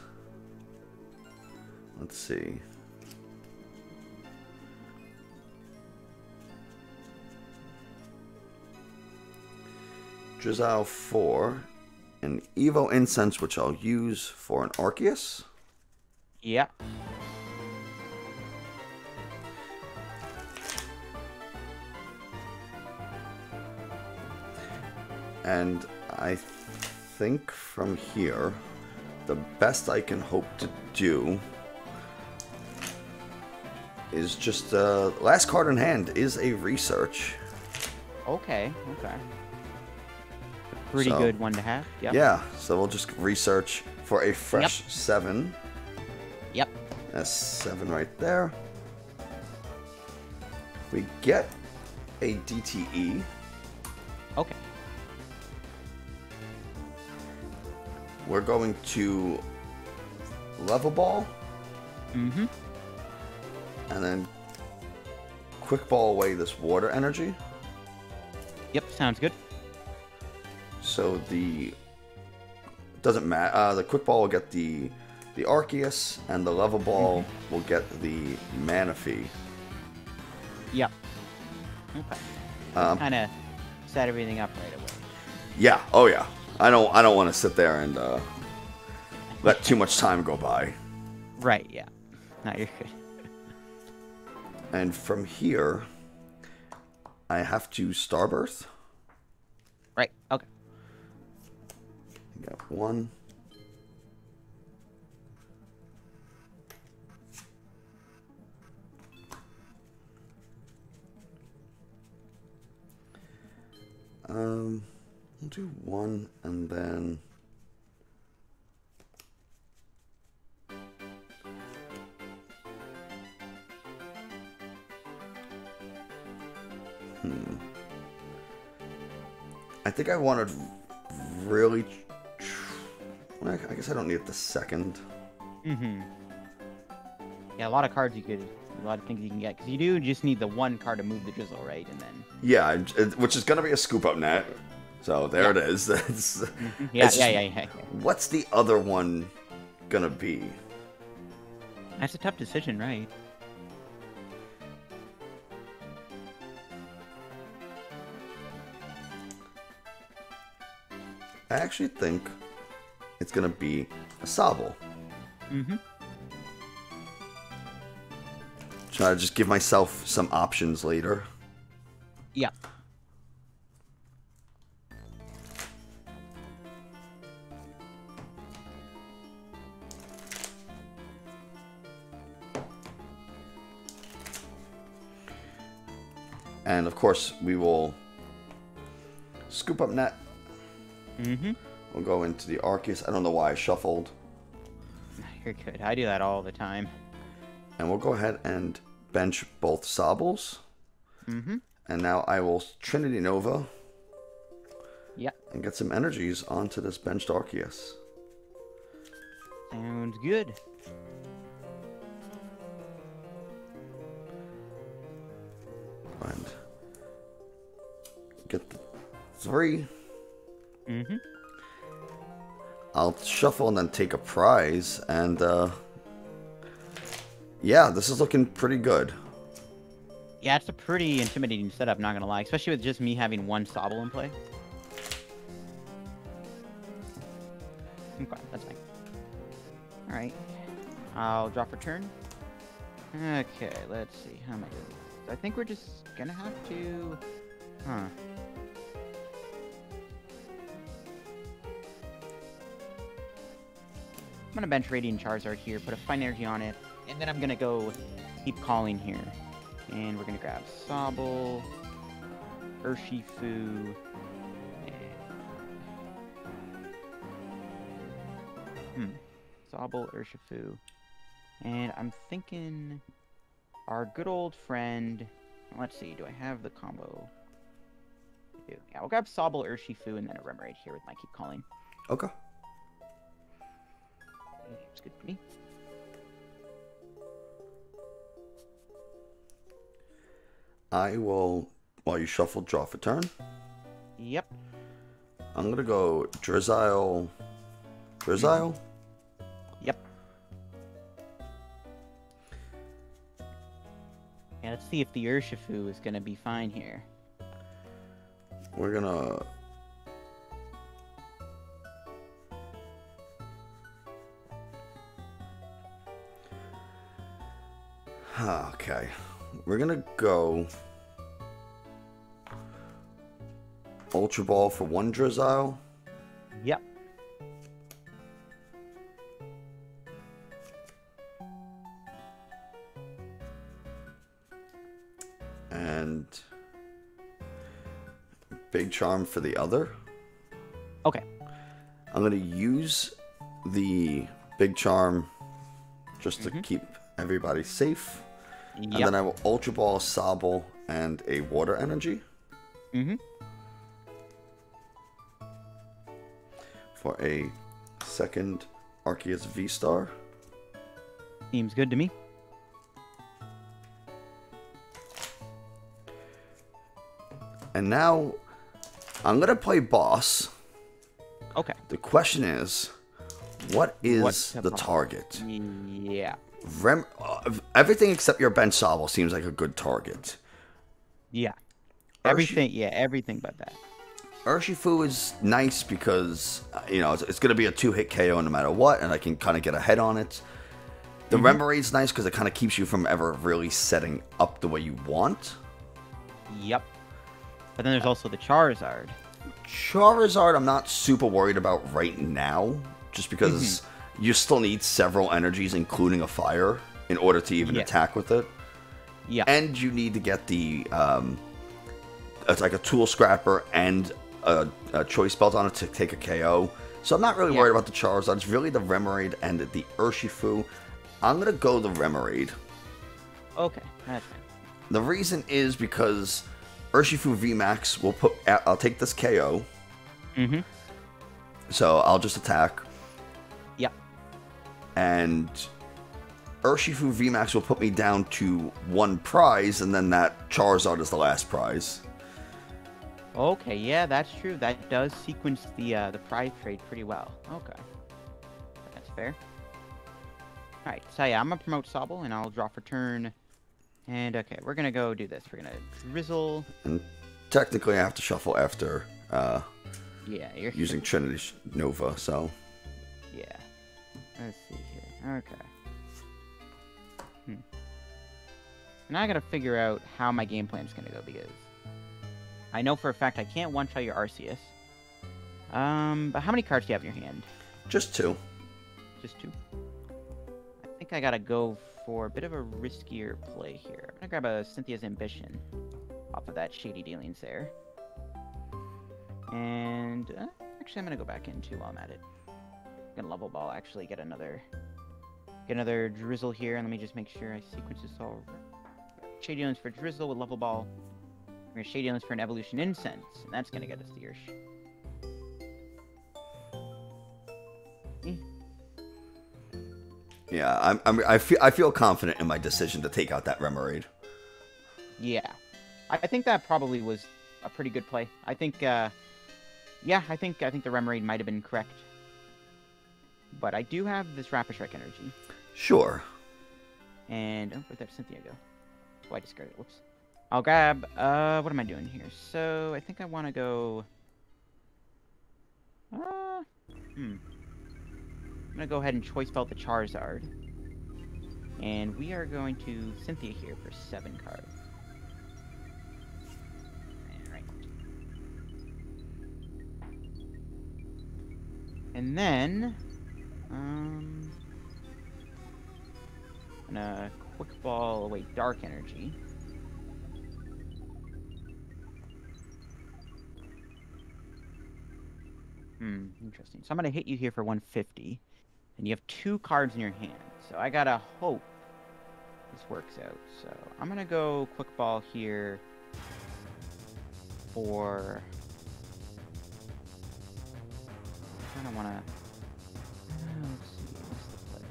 Let's see. Drizzile for an Evo Incense, which I'll use for an Arceus. Yeah. And I think from here, the best I can hope to do is just last card in hand is a research. Okay. Okay. Pretty good one to have. Yep. Yeah, so we'll just research for a fresh 7. Yep. That's 7 right there. We get a DTE. Okay. We're going to Level Ball. Mm-hmm. And then Quick Ball away this Water Energy. Yep, sounds good. So the doesn't matter. The Quick Ball will get the the Arceus, and the level ball will get the Manaphy. Yep. Okay. Kind of set everything up right away. Yeah. Oh yeah. I don't want to sit there and let too much time go by. Right. Yeah. No, you're good. And from here, I have to Starburst. Right. Okay. Got one. We'll do one and then I think I wanted really I guess I don't need the second. Yeah, a lot of cards a lot of things you can get, because you do just need the one card to move the drizzle, right? And then yeah, which is gonna be a scoop up net. So there it is. Yeah. What's the other one gonna be? That's a tough decision, right? I actually think it's gonna be a Sobble. Try to just give myself some options later. Yeah. And of course, we will scoop up net. We'll go into the Arceus. I don't know why I shuffled. You're good. I do that all the time. And we'll go ahead and bench both Sobbles. And now I will Trinity Nova. Yeah. And get some energies onto this benched Arceus. Sounds good. And get the 3. I'll shuffle and then take a prize, and yeah, this is looking pretty good. Yeah, it's a pretty intimidating setup, not gonna lie, especially with just me having one Sobble in play. Okay, that's fine. Alright. I'll draw for turn. Okay, let's see. How am I doing? I think we're just gonna have to... I'm gonna bench Radiant Charizard here, put a Fine Energy on it, and then I'm gonna go keep calling here. And we're gonna grab Sobble, Urshifu, and... Sobble, Urshifu. And I'm thinking our good old friend... Let's see, do I have the combo? I do. Yeah, we'll grab Sobble, Urshifu, and then a Remoraid here with my Keep Calling. Okay. It's good for me. I will, while you shuffle, draw for turn. Yep. I'm going to go Drizzile. Drizzile? Yep. Yeah, let's see if the Urshifu is going to be fine here. We're going to... Okay. We're going to go... Ultra Ball for one Drizzile. Yep. And Big Charm for the other. Okay. I'm going to use the Big Charm just to keep everybody safe. Yep. And then I will Ultra Ball, Sobble, and a Water Energy. For a second Arceus V-Star. Seems good to me. And now, I'm going to play Boss. Okay. The question is, What is the target? Yeah. Everything except your bench Sobble seems like a good target. Yeah. Everything. Yeah, everything but that. Urshifu is nice because, you know, it's going to be a 2-hit KO no matter what, and I can kind of get ahead on it. The Remaraid's nice because it kind of keeps you from ever really setting up the way you want. Yep. But then there's also the Charizard. Charizard I'm not super worried about right now, just because you still need several energies, including a fire, in order to even attack with it. Yeah. And you need to get the, it's like a Tool Scrapper and a Choice Belt on it to take a KO. So I'm not really worried about the Charizard. It's really the Remaraid and the Urshifu. I'm going to go the Remaraid. Okay, that's fine. The reason is because Urshifu VMAX will put... I'll take this KO. So I'll just attack. Yep. And Urshifu VMAX will put me down to 1 prize, and then that Charizard is the last prize. Okay, yeah, that's true. That does sequence the prize trade pretty well. Okay. That's fair. Alright, so yeah, I'm going to promote Sobble, and I'll draw for turn. And, okay, we're going to go do this. We're going to Drizzle. And technically I have to shuffle after yeah, you're using Trinity Nova, so... Yeah. Let's see here. Okay. Now I got to figure out how my game plan is going to go, because I know for a fact I can't one-shot your Arceus. But how many cards do you have in your hand? Just 2. Just 2? I think I gotta go for a bit of a riskier play here. I'm gonna grab a Cynthia's Ambition off of that Shady Dealings there. And, actually I'm gonna go back in too while I'm at it. I'm gonna Level Ball, actually, get another Drizzle here, and let me just make sure I sequence this all right. Shady Dealings for Drizzle with Level Ball. We're gonna Shady Dealings for an Evolution Incense, and that's gonna get us the Ursh. Yeah, I feel confident in my decision to take out that Remaraid. Yeah, I think that probably was a pretty good play. I think, yeah, I think the Remaraid might have been correct. But I do have this Rapid Strike energy. Sure. And where'd that Cynthia go? Oh, I discarded it. Whoops. I'll grab. What am I doing here? So I think I want to go. I'm gonna go ahead and Choice Belt the Charizard, and we are going to Cynthia here for 7 cards. Alright. And then, I'm gonna Quick Ball away Dark Energy. Interesting. So I'm gonna hit you here for 150. And you have 2 cards in your hand, so I gotta hope this works out. So I'm gonna go Quick Ball here for... I don't wanna... let's see, what's the play?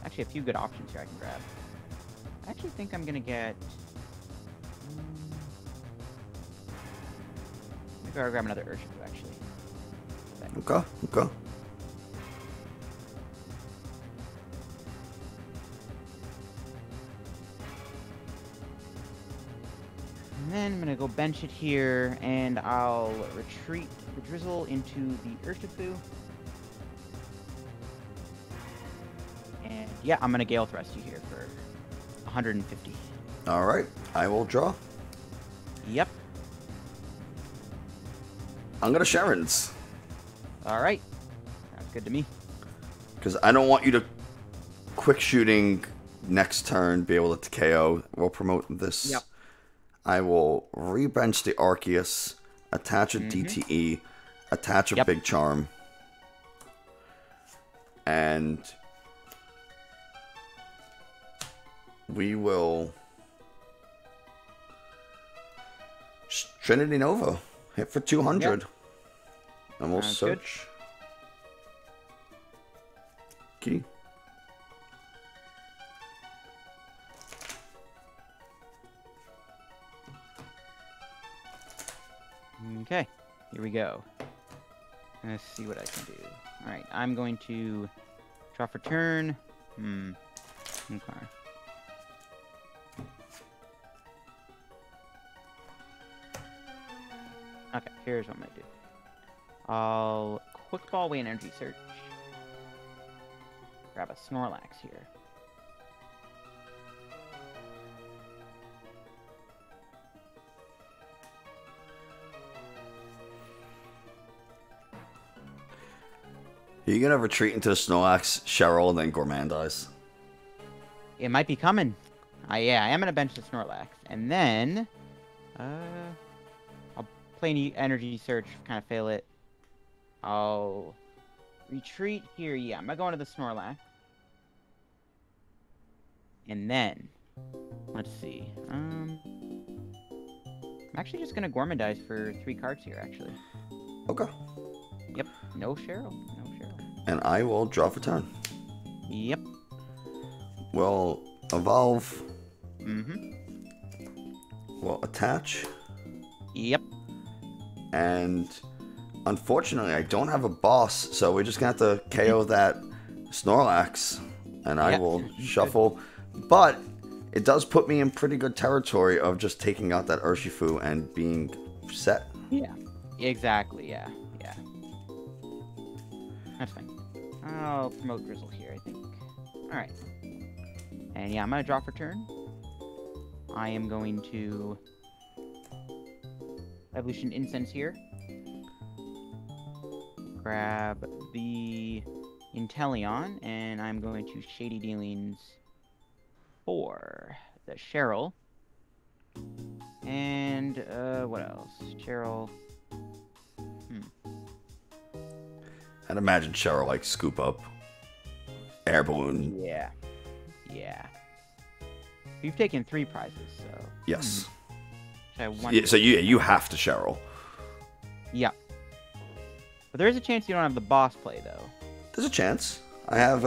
Actually, a few good options here I can grab. I actually think I'm gonna get... maybe I'll grab another Urshifu, actually. Okay. And then I'm gonna go bench it here, and I'll retreat the Drizzle into the Urshifu. And yeah, I'm gonna Gale Thrust you here for 150. Alright, I will draw. Yep. I'm gonna Sharon's. Alright. Sounds good to me. Because I don't want you to quick shooting next turn, be able to KO. We'll promote this. Yep. I will rebench the Arceus, attach a DTE, attach a Big Charm, and we will Trinity Nova, hit for 200, and we'll search. Key. Okay, here we go. Let's see what I can do. Alright, I'm going to draw for turn. Okay. Okay, here's what I'm gonna do. I'll quick ball away an energy search. Grab a Snorlax here. Are you gonna retreat into the Snorlax, Cheryl, and then Gourmandize? It might be coming. Yeah, I am gonna bench the Snorlax, and then I'll play an energy search, kind of fail it. I'll retreat here. Yeah, I'm gonna go into the Snorlax, and then let's see. I'm actually just gonna Gourmandize for 3 cards here. Actually. Okay. Yep. No Cheryl. No Cheryl. And I will draw for turn. Yep. We'll evolve. Mm-hmm. We'll attach. Yep. And unfortunately, I don't have a boss, so we're just gonna have to KO that Snorlax, and I will shuffle. But it does put me in pretty good territory of just taking out that Urshifu and being set. Yeah. Exactly. Yeah. Yeah. That's fine. I'll promote Grizzle here, I think. Alright. And yeah, I'm going to draw for turn. I am going to Evolution Incense here. Grab the Inteleon, and I'm going to Shady Dealings for the Cheryl. And, what else? Cheryl. I'd imagine Cheryl like scoop up air balloon. Yeah. Yeah. You've taken 3 prizes, so. Yes. Yeah, so you have to Cheryl. Yeah. But there is a chance you don't have the boss play, though. There's a chance. I have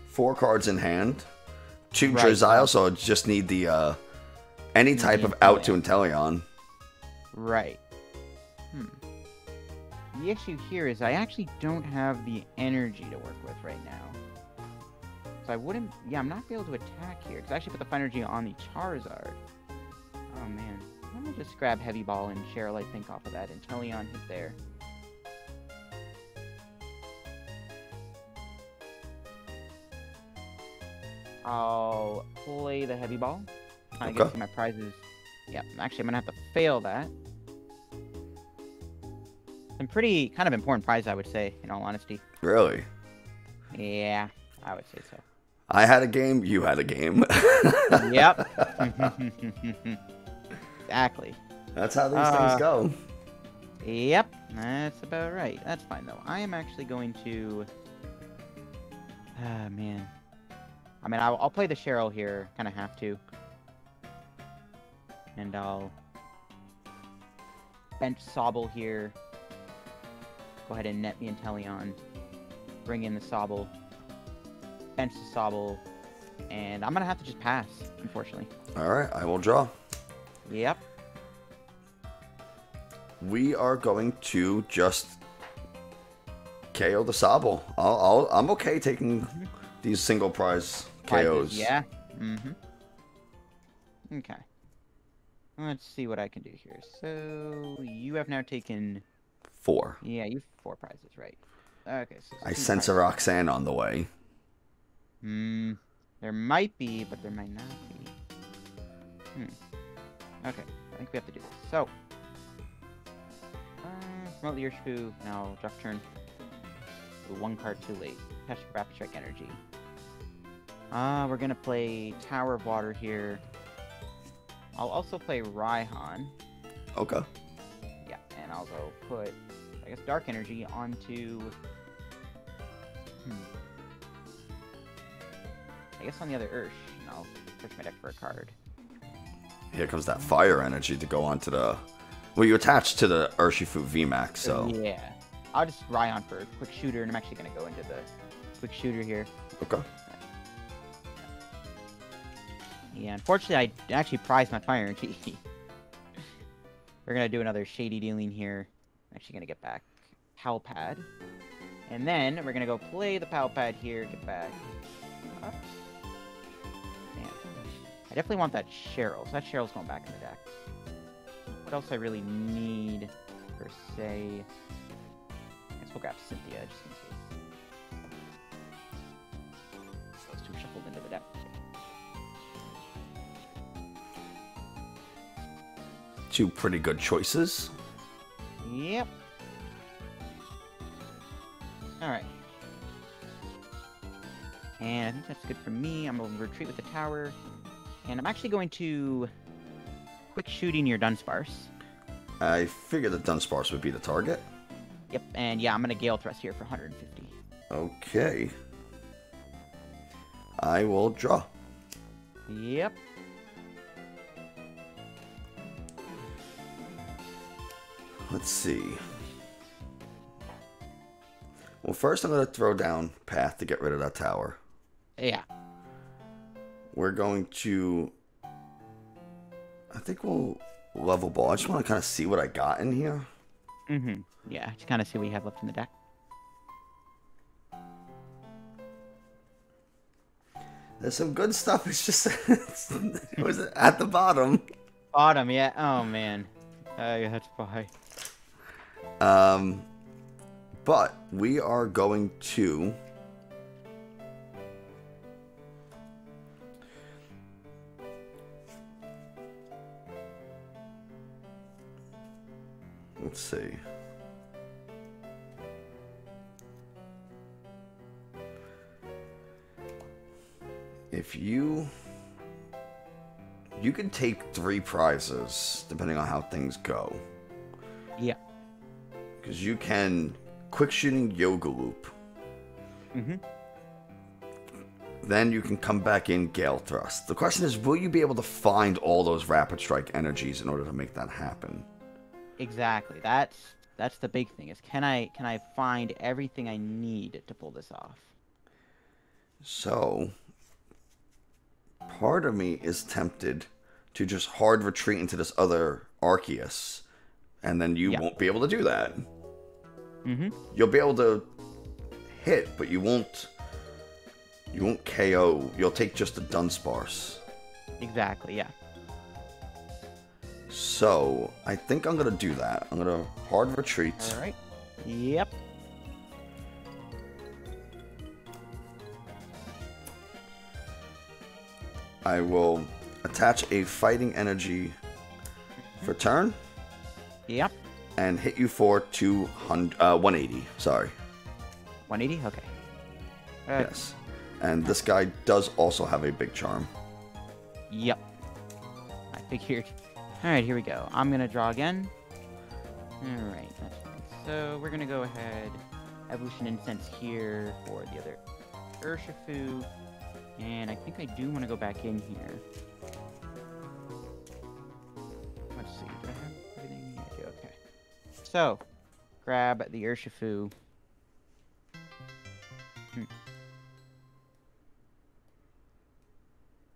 4 cards in hand. 2 Right. Drizzile, so I just need the any type of out to Inteleon. Right. The issue here is I actually don't have the energy to work with right now. So I wouldn't... Yeah, I'm not going to be able to attack here, because I actually put the fire energy on the Charizard. Oh, man. I'm going to just grab Heavy Ball and Cheryl, I think, off of that. And Inteleon hit there. I'll play the Heavy Ball. I get to my prizes. Yeah, actually, I'm going to have to fail that. Some pretty kind of important prize, I would say, in all honesty. Really? Yeah, I would say so. I had a game, you had a game. Yep. Exactly. That's how these things go. Yep, that's about right. That's fine, though. I am actually going to... Ah, man. I mean, I'll play the Cheryl here. Kind of have to. And I'll... bench Sobble here. Go ahead and net the Inteleon. Bring in the Sobble. Bench the Sobble. And I'm going to have to just pass, unfortunately. Alright, I will draw. Yep. We are going to just KO the Sobble. I'm okay taking these single prize KOs. Yeah. Okay. Let's see what I can do here. So, you have now taken... 4. Yeah, you've 4 prizes, right. Okay, so... I sense a Roxanne on the way. There might be, but there might not be. Okay, I think we have to do this. So... promote the Urshifu. Now, draw turn. 1 card too late. Catch Rapid Strike Energy. We're gonna play Tower of Water here. I'll also play Raihan. Okay. Yeah, and I'll go put, I guess, Dark Energy onto... I guess on the other Ursh, and I'll search my deck for a card. Here comes that fire energy to go onto the... Well, you attach to the Urshifu VMAX, so... Yeah. I'll just Raihan for a quick shooter, and I'm actually going to go into the quick shooter here. Okay. Yeah, unfortunately, I actually prized my fire energy. We're going to do another Shady Dealing here. I'm actually going to get back Howlpad. And then we're gonna go play the pow pad here. Get back. Up. Damn. I definitely want that Cheryl. So that Cheryl's going back in the deck. What else I really need, per se? I guess we'll grab Cynthia just in case. Those two shuffled into the deck. Two pretty good choices. Yep. Alright. And I think that's good for me. I'm going to retreat with the tower. And I'm actually going to quick shooting your Dunsparce. I figured that Dunsparce would be the target. Yep, and yeah, I'm going to Gale Thrust here for 150. Okay. I will draw. Yep. Let's see. Well, first I'm going to throw down Path to get rid of that tower. Yeah. We're going to... I think we'll level ball. I just want to kind of see what I got in here. Mm-hmm. Yeah, just kind of see what you have left in the deck. There's some good stuff. It's just... it was at the bottom. Bottom, yeah. Oh, man. Yeah, that's why. But we are going to... Let's see. If you can take 3 prizes depending on how things go. Yeah. Because you can quick shooting Yoga Loop. Mm-hmm. Then you can come back in Gale Thrust. The question is, will you be able to find all those Rapid Strike energies in order to make that happen? Exactly. That's the big thing. Is can I find everything I need to pull this off? So, part of me is tempted to just hard retreat into this other Arceus, and then you won't be able to do that. Mm-hmm. You'll be able to hit, but you won't KO. You'll take just a Dunsparce. Exactly, yeah. So, I think I'm going to do that. I'm going to hard retreat. Alright. Yep. I will attach a fighting energy for turn. Yep. And hit you for 180. Sorry. 180? Okay. Yes. And this guy does also have a big charm. Yep. I figured. Alright, here we go. I'm going to draw again. Alright. So, we're going to go ahead. Evolution Incense here for the other Urshifu. And I think I do want to go back in here. Let's see. Do I have everything? I do. Okay. So, grab the Urshifu.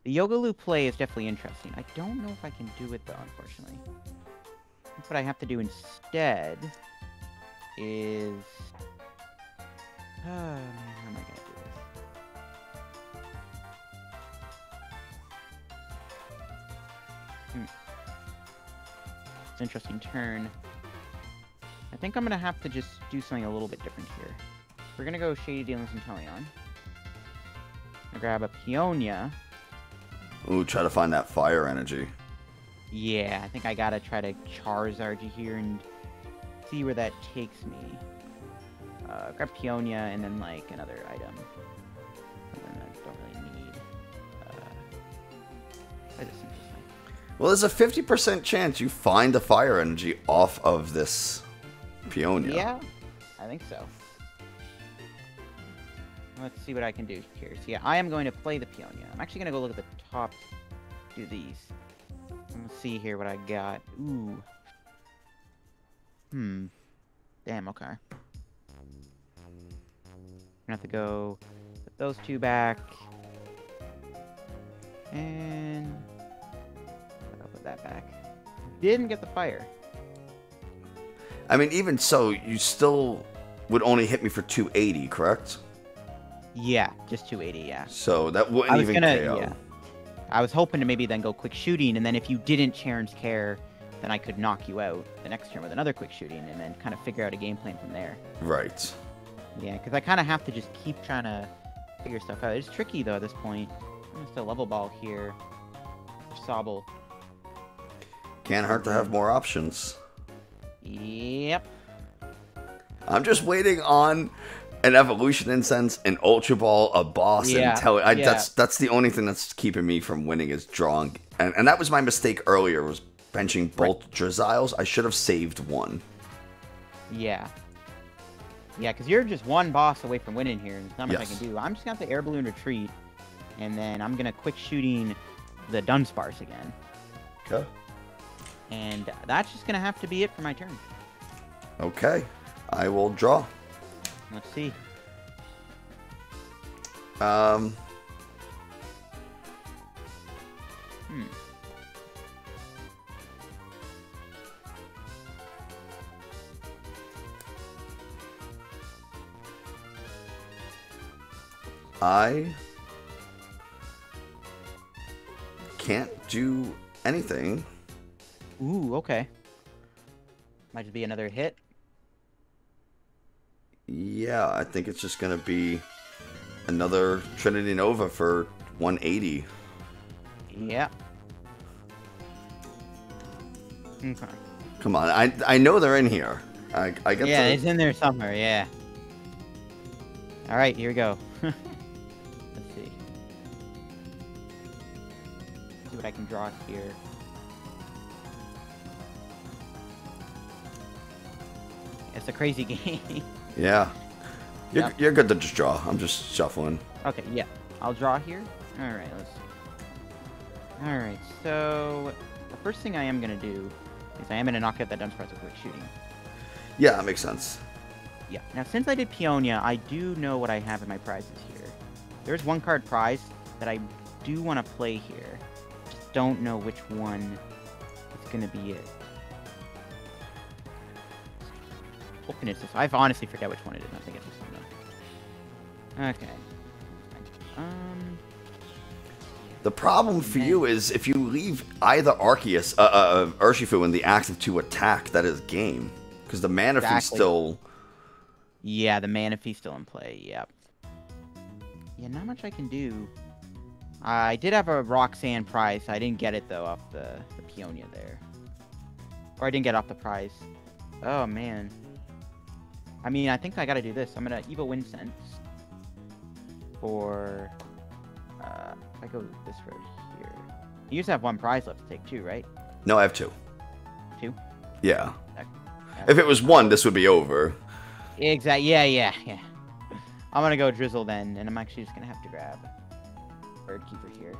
The Yoga Loop play is definitely interesting. I don't know if I can do it, though, unfortunately. What I have to do instead is... how am I going to do this? It's an interesting turn. I think I'm going to have to just do something a little bit different here. We're going to go Shady Dealings and Teleon. I'm going to grab a Peonia. Ooh, try to find that fire energy. Yeah, I think I gotta try to Charizard you here and see where that takes me. Grab Peonia and then, like, another item. Something I don't really need. Why is it simplifying? Well, there's a 50% chance you find the fire energy off of this Peonia. Yeah, I think so. Let's see what I can do here. So yeah, I am going to play the Peonia. I'm actually going to go look at the top, do these. Let's see here what I got. Ooh. Damn, okay. I'm going to have to go put those two back. And I'll put that back. Didn't get the fire. I mean, even so, you still would only hit me for 280, correct? Yeah, just 280, yeah. So that wouldn't even KO. Yeah. I was hoping to maybe then go quick shooting, and then if you didn't Charon's Care, then I could knock you out the next turn with another quick shooting, and then kind of figure out a game plan from there. Right. Yeah, because I kind of have to just keep trying to figure stuff out. It's tricky, though, at this point. Just a level ball here. Sobble. Can't hurt to have more options. Yep. I'm just waiting on an Evolution Incense, an Ultra Ball, a boss, and that's the only thing that's keeping me from winning is drawing. And that was my mistake earlier, was benching both Draziles. I should have saved one. Yeah. Yeah, because you're just one boss away from winning here, and there's not much I can do. I'm just going to have to Air Balloon Retreat, and then I'm going to quick shooting the Dunsparce again. Okay. And that's just going to have to be it for my turn. Okay. I will draw. Let's see. I can't do anything. Ooh, okay. Might just be another hit. Yeah, I think it's just going to be another Trinity Nova for 180. Yeah. Okay. Come on, I know they're in here. I get yeah, it's in there somewhere, yeah. Alright, here we go. Let's see. See what I can draw here. It's a crazy game. Yeah. You're good to just draw. I'm just shuffling. Okay, yeah. I'll draw here. Alright, let's see. Alright, so the first thing I am going to do is I am going to knock out that Dunsparce with quick shooting. Yeah, that makes sense. Yeah. Now, since I did Peonia, I do know what I have in my prizes here. There's one card prize that I do want to play here. Just don't know which one is going to be it. Hoping it's this. I honestly forget which one it is. I think it's this one, though. Okay. The problem for you is if you leave either Arceus, Urshifu in the active to attack, that is game. Because the Manaphy's still... Yeah, the Manaphy's still in play, yep. Yeah, not much I can do. I did have a Roxanne prize. I didn't get it, though, off the Peonia there. Or I didn't get off the prize. Oh, man. I mean, I think I gotta do this. I'm gonna Evo Wincense for... if I go this road here... You just have one prize left to take, too, right? No, I have two. Two? Yeah. Okay. If it was one, this would be over. Exactly. Yeah. I'm gonna go Drizzle then, and I'm actually just gonna have to grab Bird Keeper here.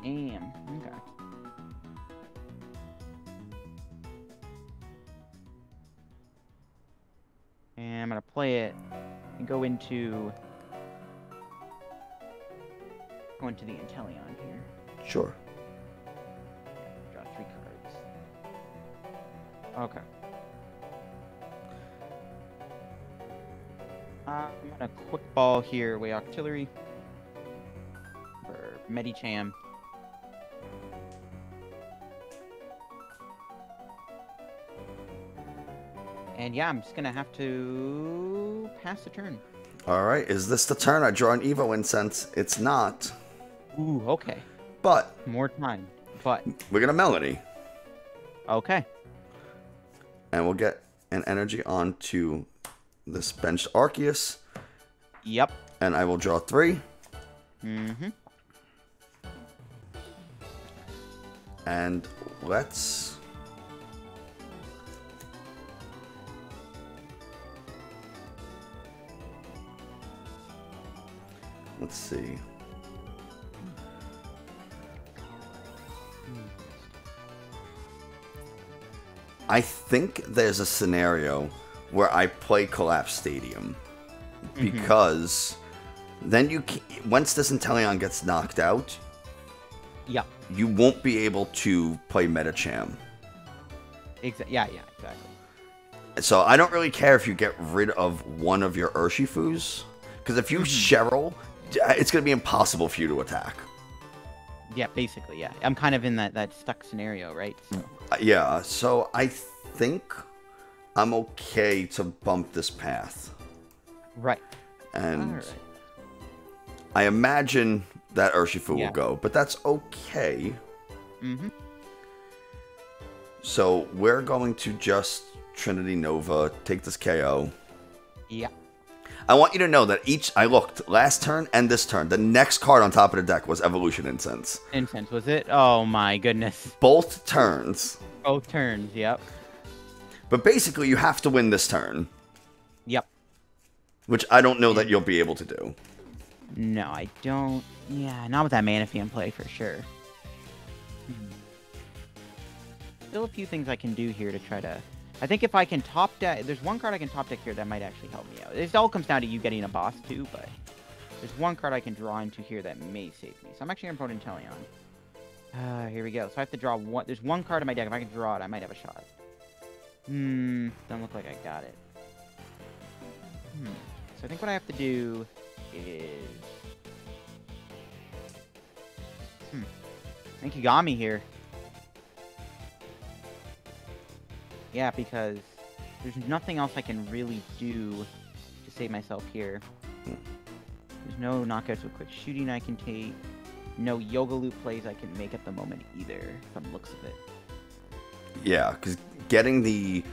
Damn. Okay. And I'm gonna play it and go into the Inteleon here. Sure. Draw 3 cards. Okay. I'm gonna quick ball here, way Octillery for Medicham. And yeah, I'm just gonna have to pass the turn. Alright, is this the turn? I draw an Evo Incense. It's not. Ooh, okay. But more time. But we're gonna Melody. Okay. And we'll get an energy onto this benched Arceus. Yep. And I will draw 3. Mm-hmm. And let's... Let's see. I think there's a scenario where I play Collapse Stadium. Because then you can, once this Inteleon gets knocked out, yeah, you won't be able to play Medicham. Yeah, yeah, exactly. So I don't really care if you get rid of one of your Urshifus, because if you Cheryl, it's going to be impossible for you to attack. Yeah, basically, yeah. I'm kind of in that stuck scenario, right? So. Yeah, so I think I'm okay to bump this path. Right. And I imagine that Urshifu will go, but that's okay. Mm-hmm. So we're going to just Trinity Nova, take this KO. Yeah. I want you to know that I looked last turn and this turn. The next card on top of the deck was Evolution Incense. Incense, was it? Oh my goodness. Both turns. Both turns, yep. But basically, you have to win this turn. Yep. Which I don't know that you'll be able to do. No, I don't. Yeah, not with that Manaphy in play for sure. Still a few things I can do here to try to... I think if I can top deck... There's one card I can top deck here that might actually help me out. This all comes down to you getting a boss too, but... There's one card I can draw into here that may save me. So I'm actually going to put Inteleon. Here we go. So I have to draw one... There's one card in my deck. If I can draw it, I might have a shot. Doesn't look like I got it. So I think what I have to do is... I think you got me here. Yeah, because there's nothing else I can really do to save myself here. There's no knockouts with quick shooting I can take. No Yoga Loop plays I can make at the moment either, from the looks of it. Yeah, because getting the...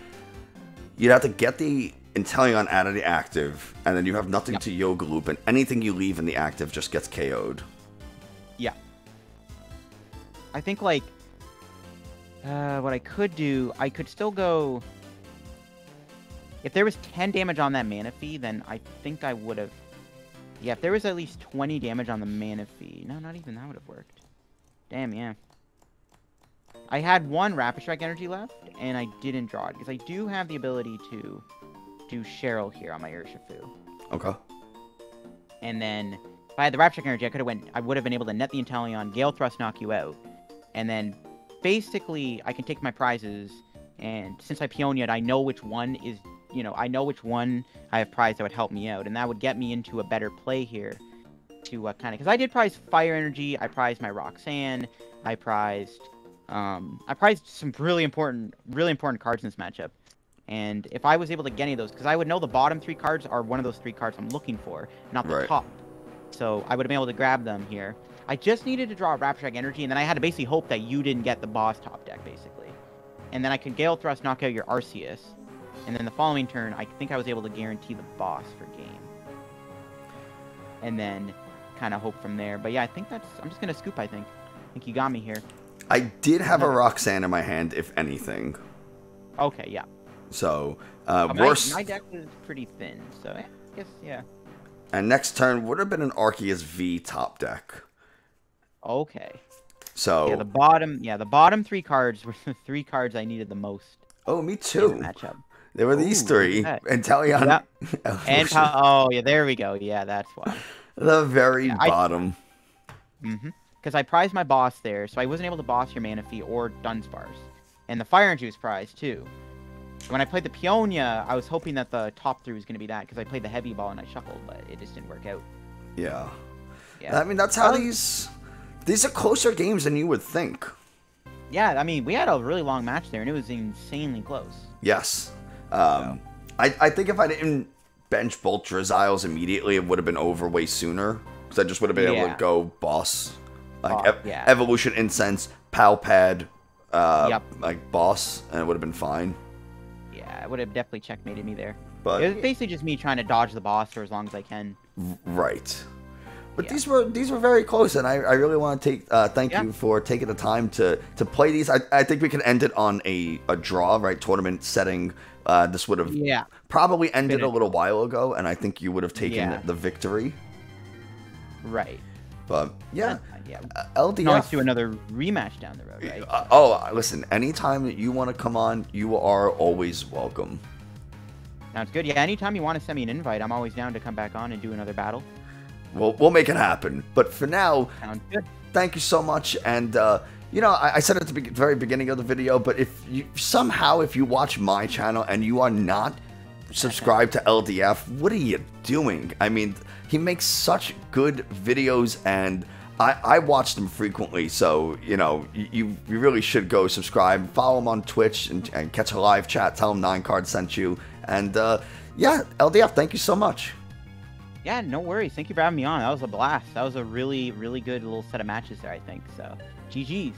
You'd have to get the Inteleon out of the active, and then you have nothing to Yoga Loop, and anything you leave in the active just gets KO'd. Yeah. I think, like... what I could do, I could still go... If there was 10 damage on that Manaphy, then I think I would have... Yeah, if there was at least 20 damage on the Manaphy... No, not even that would have worked. Damn, yeah. I had one Rapid Strike energy left, and I didn't draw it, because I do have the ability to do Cheryl here on my Urshifu. Okay. And then, if I had the Rapid Strike energy, I would have been able to net the Inteleon, Gale Thrust knock you out, and then... Basically, I can take my prizes, and since I Peonia'd, I know which one is, I know which one I have prized that would help me out, and that would get me into a better play here to kind of, because I did prize Fire Energy, I prized my Roxanne, I prized some really important cards in this matchup, and if I was able to get any of those, because I would know the bottom 3 cards are one of those 3 cards I'm looking for, not the top, so I would have been able to grab them here. I just needed to draw a Rapid Strike energy, and then I had to basically hope that you didn't get the boss top deck, basically. And then I could Gale Thrust knock out your Arceus, and then the following turn, I think I was able to guarantee the boss for game. And then kind of hope from there. But yeah, I think that's... I'm just going to scoop, I think. I think you got me here. I did have a Roxanne in my hand, if anything. Okay, yeah. So, my deck was pretty thin, so I guess, yeah. And next turn would have been an Arceus V top deck. Okay. So yeah, the bottom 3 cards were the 3 cards I needed the most. Oh, me too. Matchup. They were these 3. Inteleon. Yep. And oh yeah, there we go. Yeah, that's why. The very bottom. Because I prized my boss there, so I wasn't able to boss your Manaphy or Dunsparce. And the Fire Energy was prized too. When I played the Peonia, I was hoping that the top 3 was going to be that, because I played the Heavy Ball and I shuffled, but it just didn't work out. Yeah. I mean, that's how these are closer games than you would think. Yeah, I mean, we had a really long match there, and it was insanely close. Yes. I think if I didn't bench both Driziles immediately, it would have been over way sooner. Because I just would have been able to go boss. Like, Evolution Incense, Palpad, like, boss, and it would have been fine. Yeah, it would have definitely checkmated me there. But it was basically just me trying to dodge the boss for as long as I can. Right. But these were very close, and I really want to thank you for taking the time to play these. I think we can end it on a draw, right? Tournament setting. This would have probably ended a little while ago, and I think you would have taken the victory. Right. But LDF. LDF. Let's do another rematch down the road, right? Listen. Anytime that you want to come on, you are always welcome. Sounds good. Yeah, anytime you want to send me an invite, I'm always down to come back on and do another battle. We'll make it happen. But for now, sounds good. Thank you so much, and you know, I said it at the very beginning of the video, but if you somehow, if you watch my channel and you are not subscribed to LDF, what are you doing? I mean, he makes such good videos, and I watch them frequently, so, you know, you really should go subscribe, follow him on Twitch, and catch a live chat, tell him 9card sent you, and, yeah, LDF, thank you so much. Yeah, no worries. Thank you for having me on. That was a blast. That was a really, really good little set of matches there, I think, so GG's.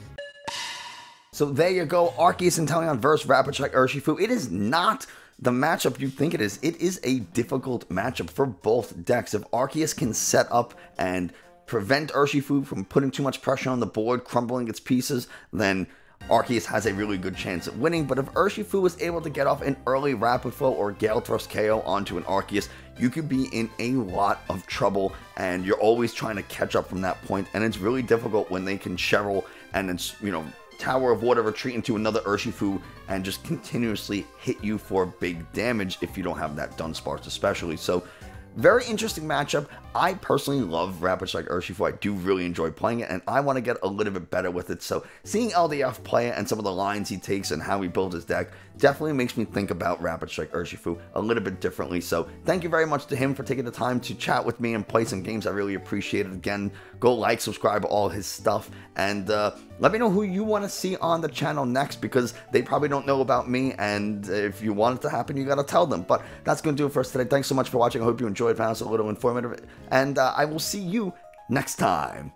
So there you go, Arceus and Inteleon versus Rapid Strike Urshifu. It is not the matchup you think it is. It is a difficult matchup for both decks. If Arceus can set up and prevent Urshifu from putting too much pressure on the board, crumbling its pieces, then Arceus has a really good chance at winning. But if Urshifu was able to get off an early Rapid Flow or Gale Thrust KO onto an Arceus, you could be in a lot of trouble, and you're always trying to catch up from that point, and it's really difficult when they can Cheryl and it's, you know, Tower of Water retreat into another Urshifu and just continuously hit you for big damage if you don't have that Dunsparce especially. So very interesting matchup. I personally love Rapid Strike Urshifu. I do really enjoy playing it, and I want to get a little bit better with it. So seeing LDF play it and some of the lines he takes and how he builds his deck definitely makes me think about Rapid Strike Urshifu a little bit differently. So thank you very much to him for taking the time to chat with me and play some games. I really appreciate it. Again, go like, subscribe, all his stuff, and let me know who you want to see on the channel next, because they probably don't know about me, and if you want it to happen, you got to tell them. But that's going to do it for us today. Thanks so much for watching. I hope you enjoyed, found us a little informative, and I will see you next time.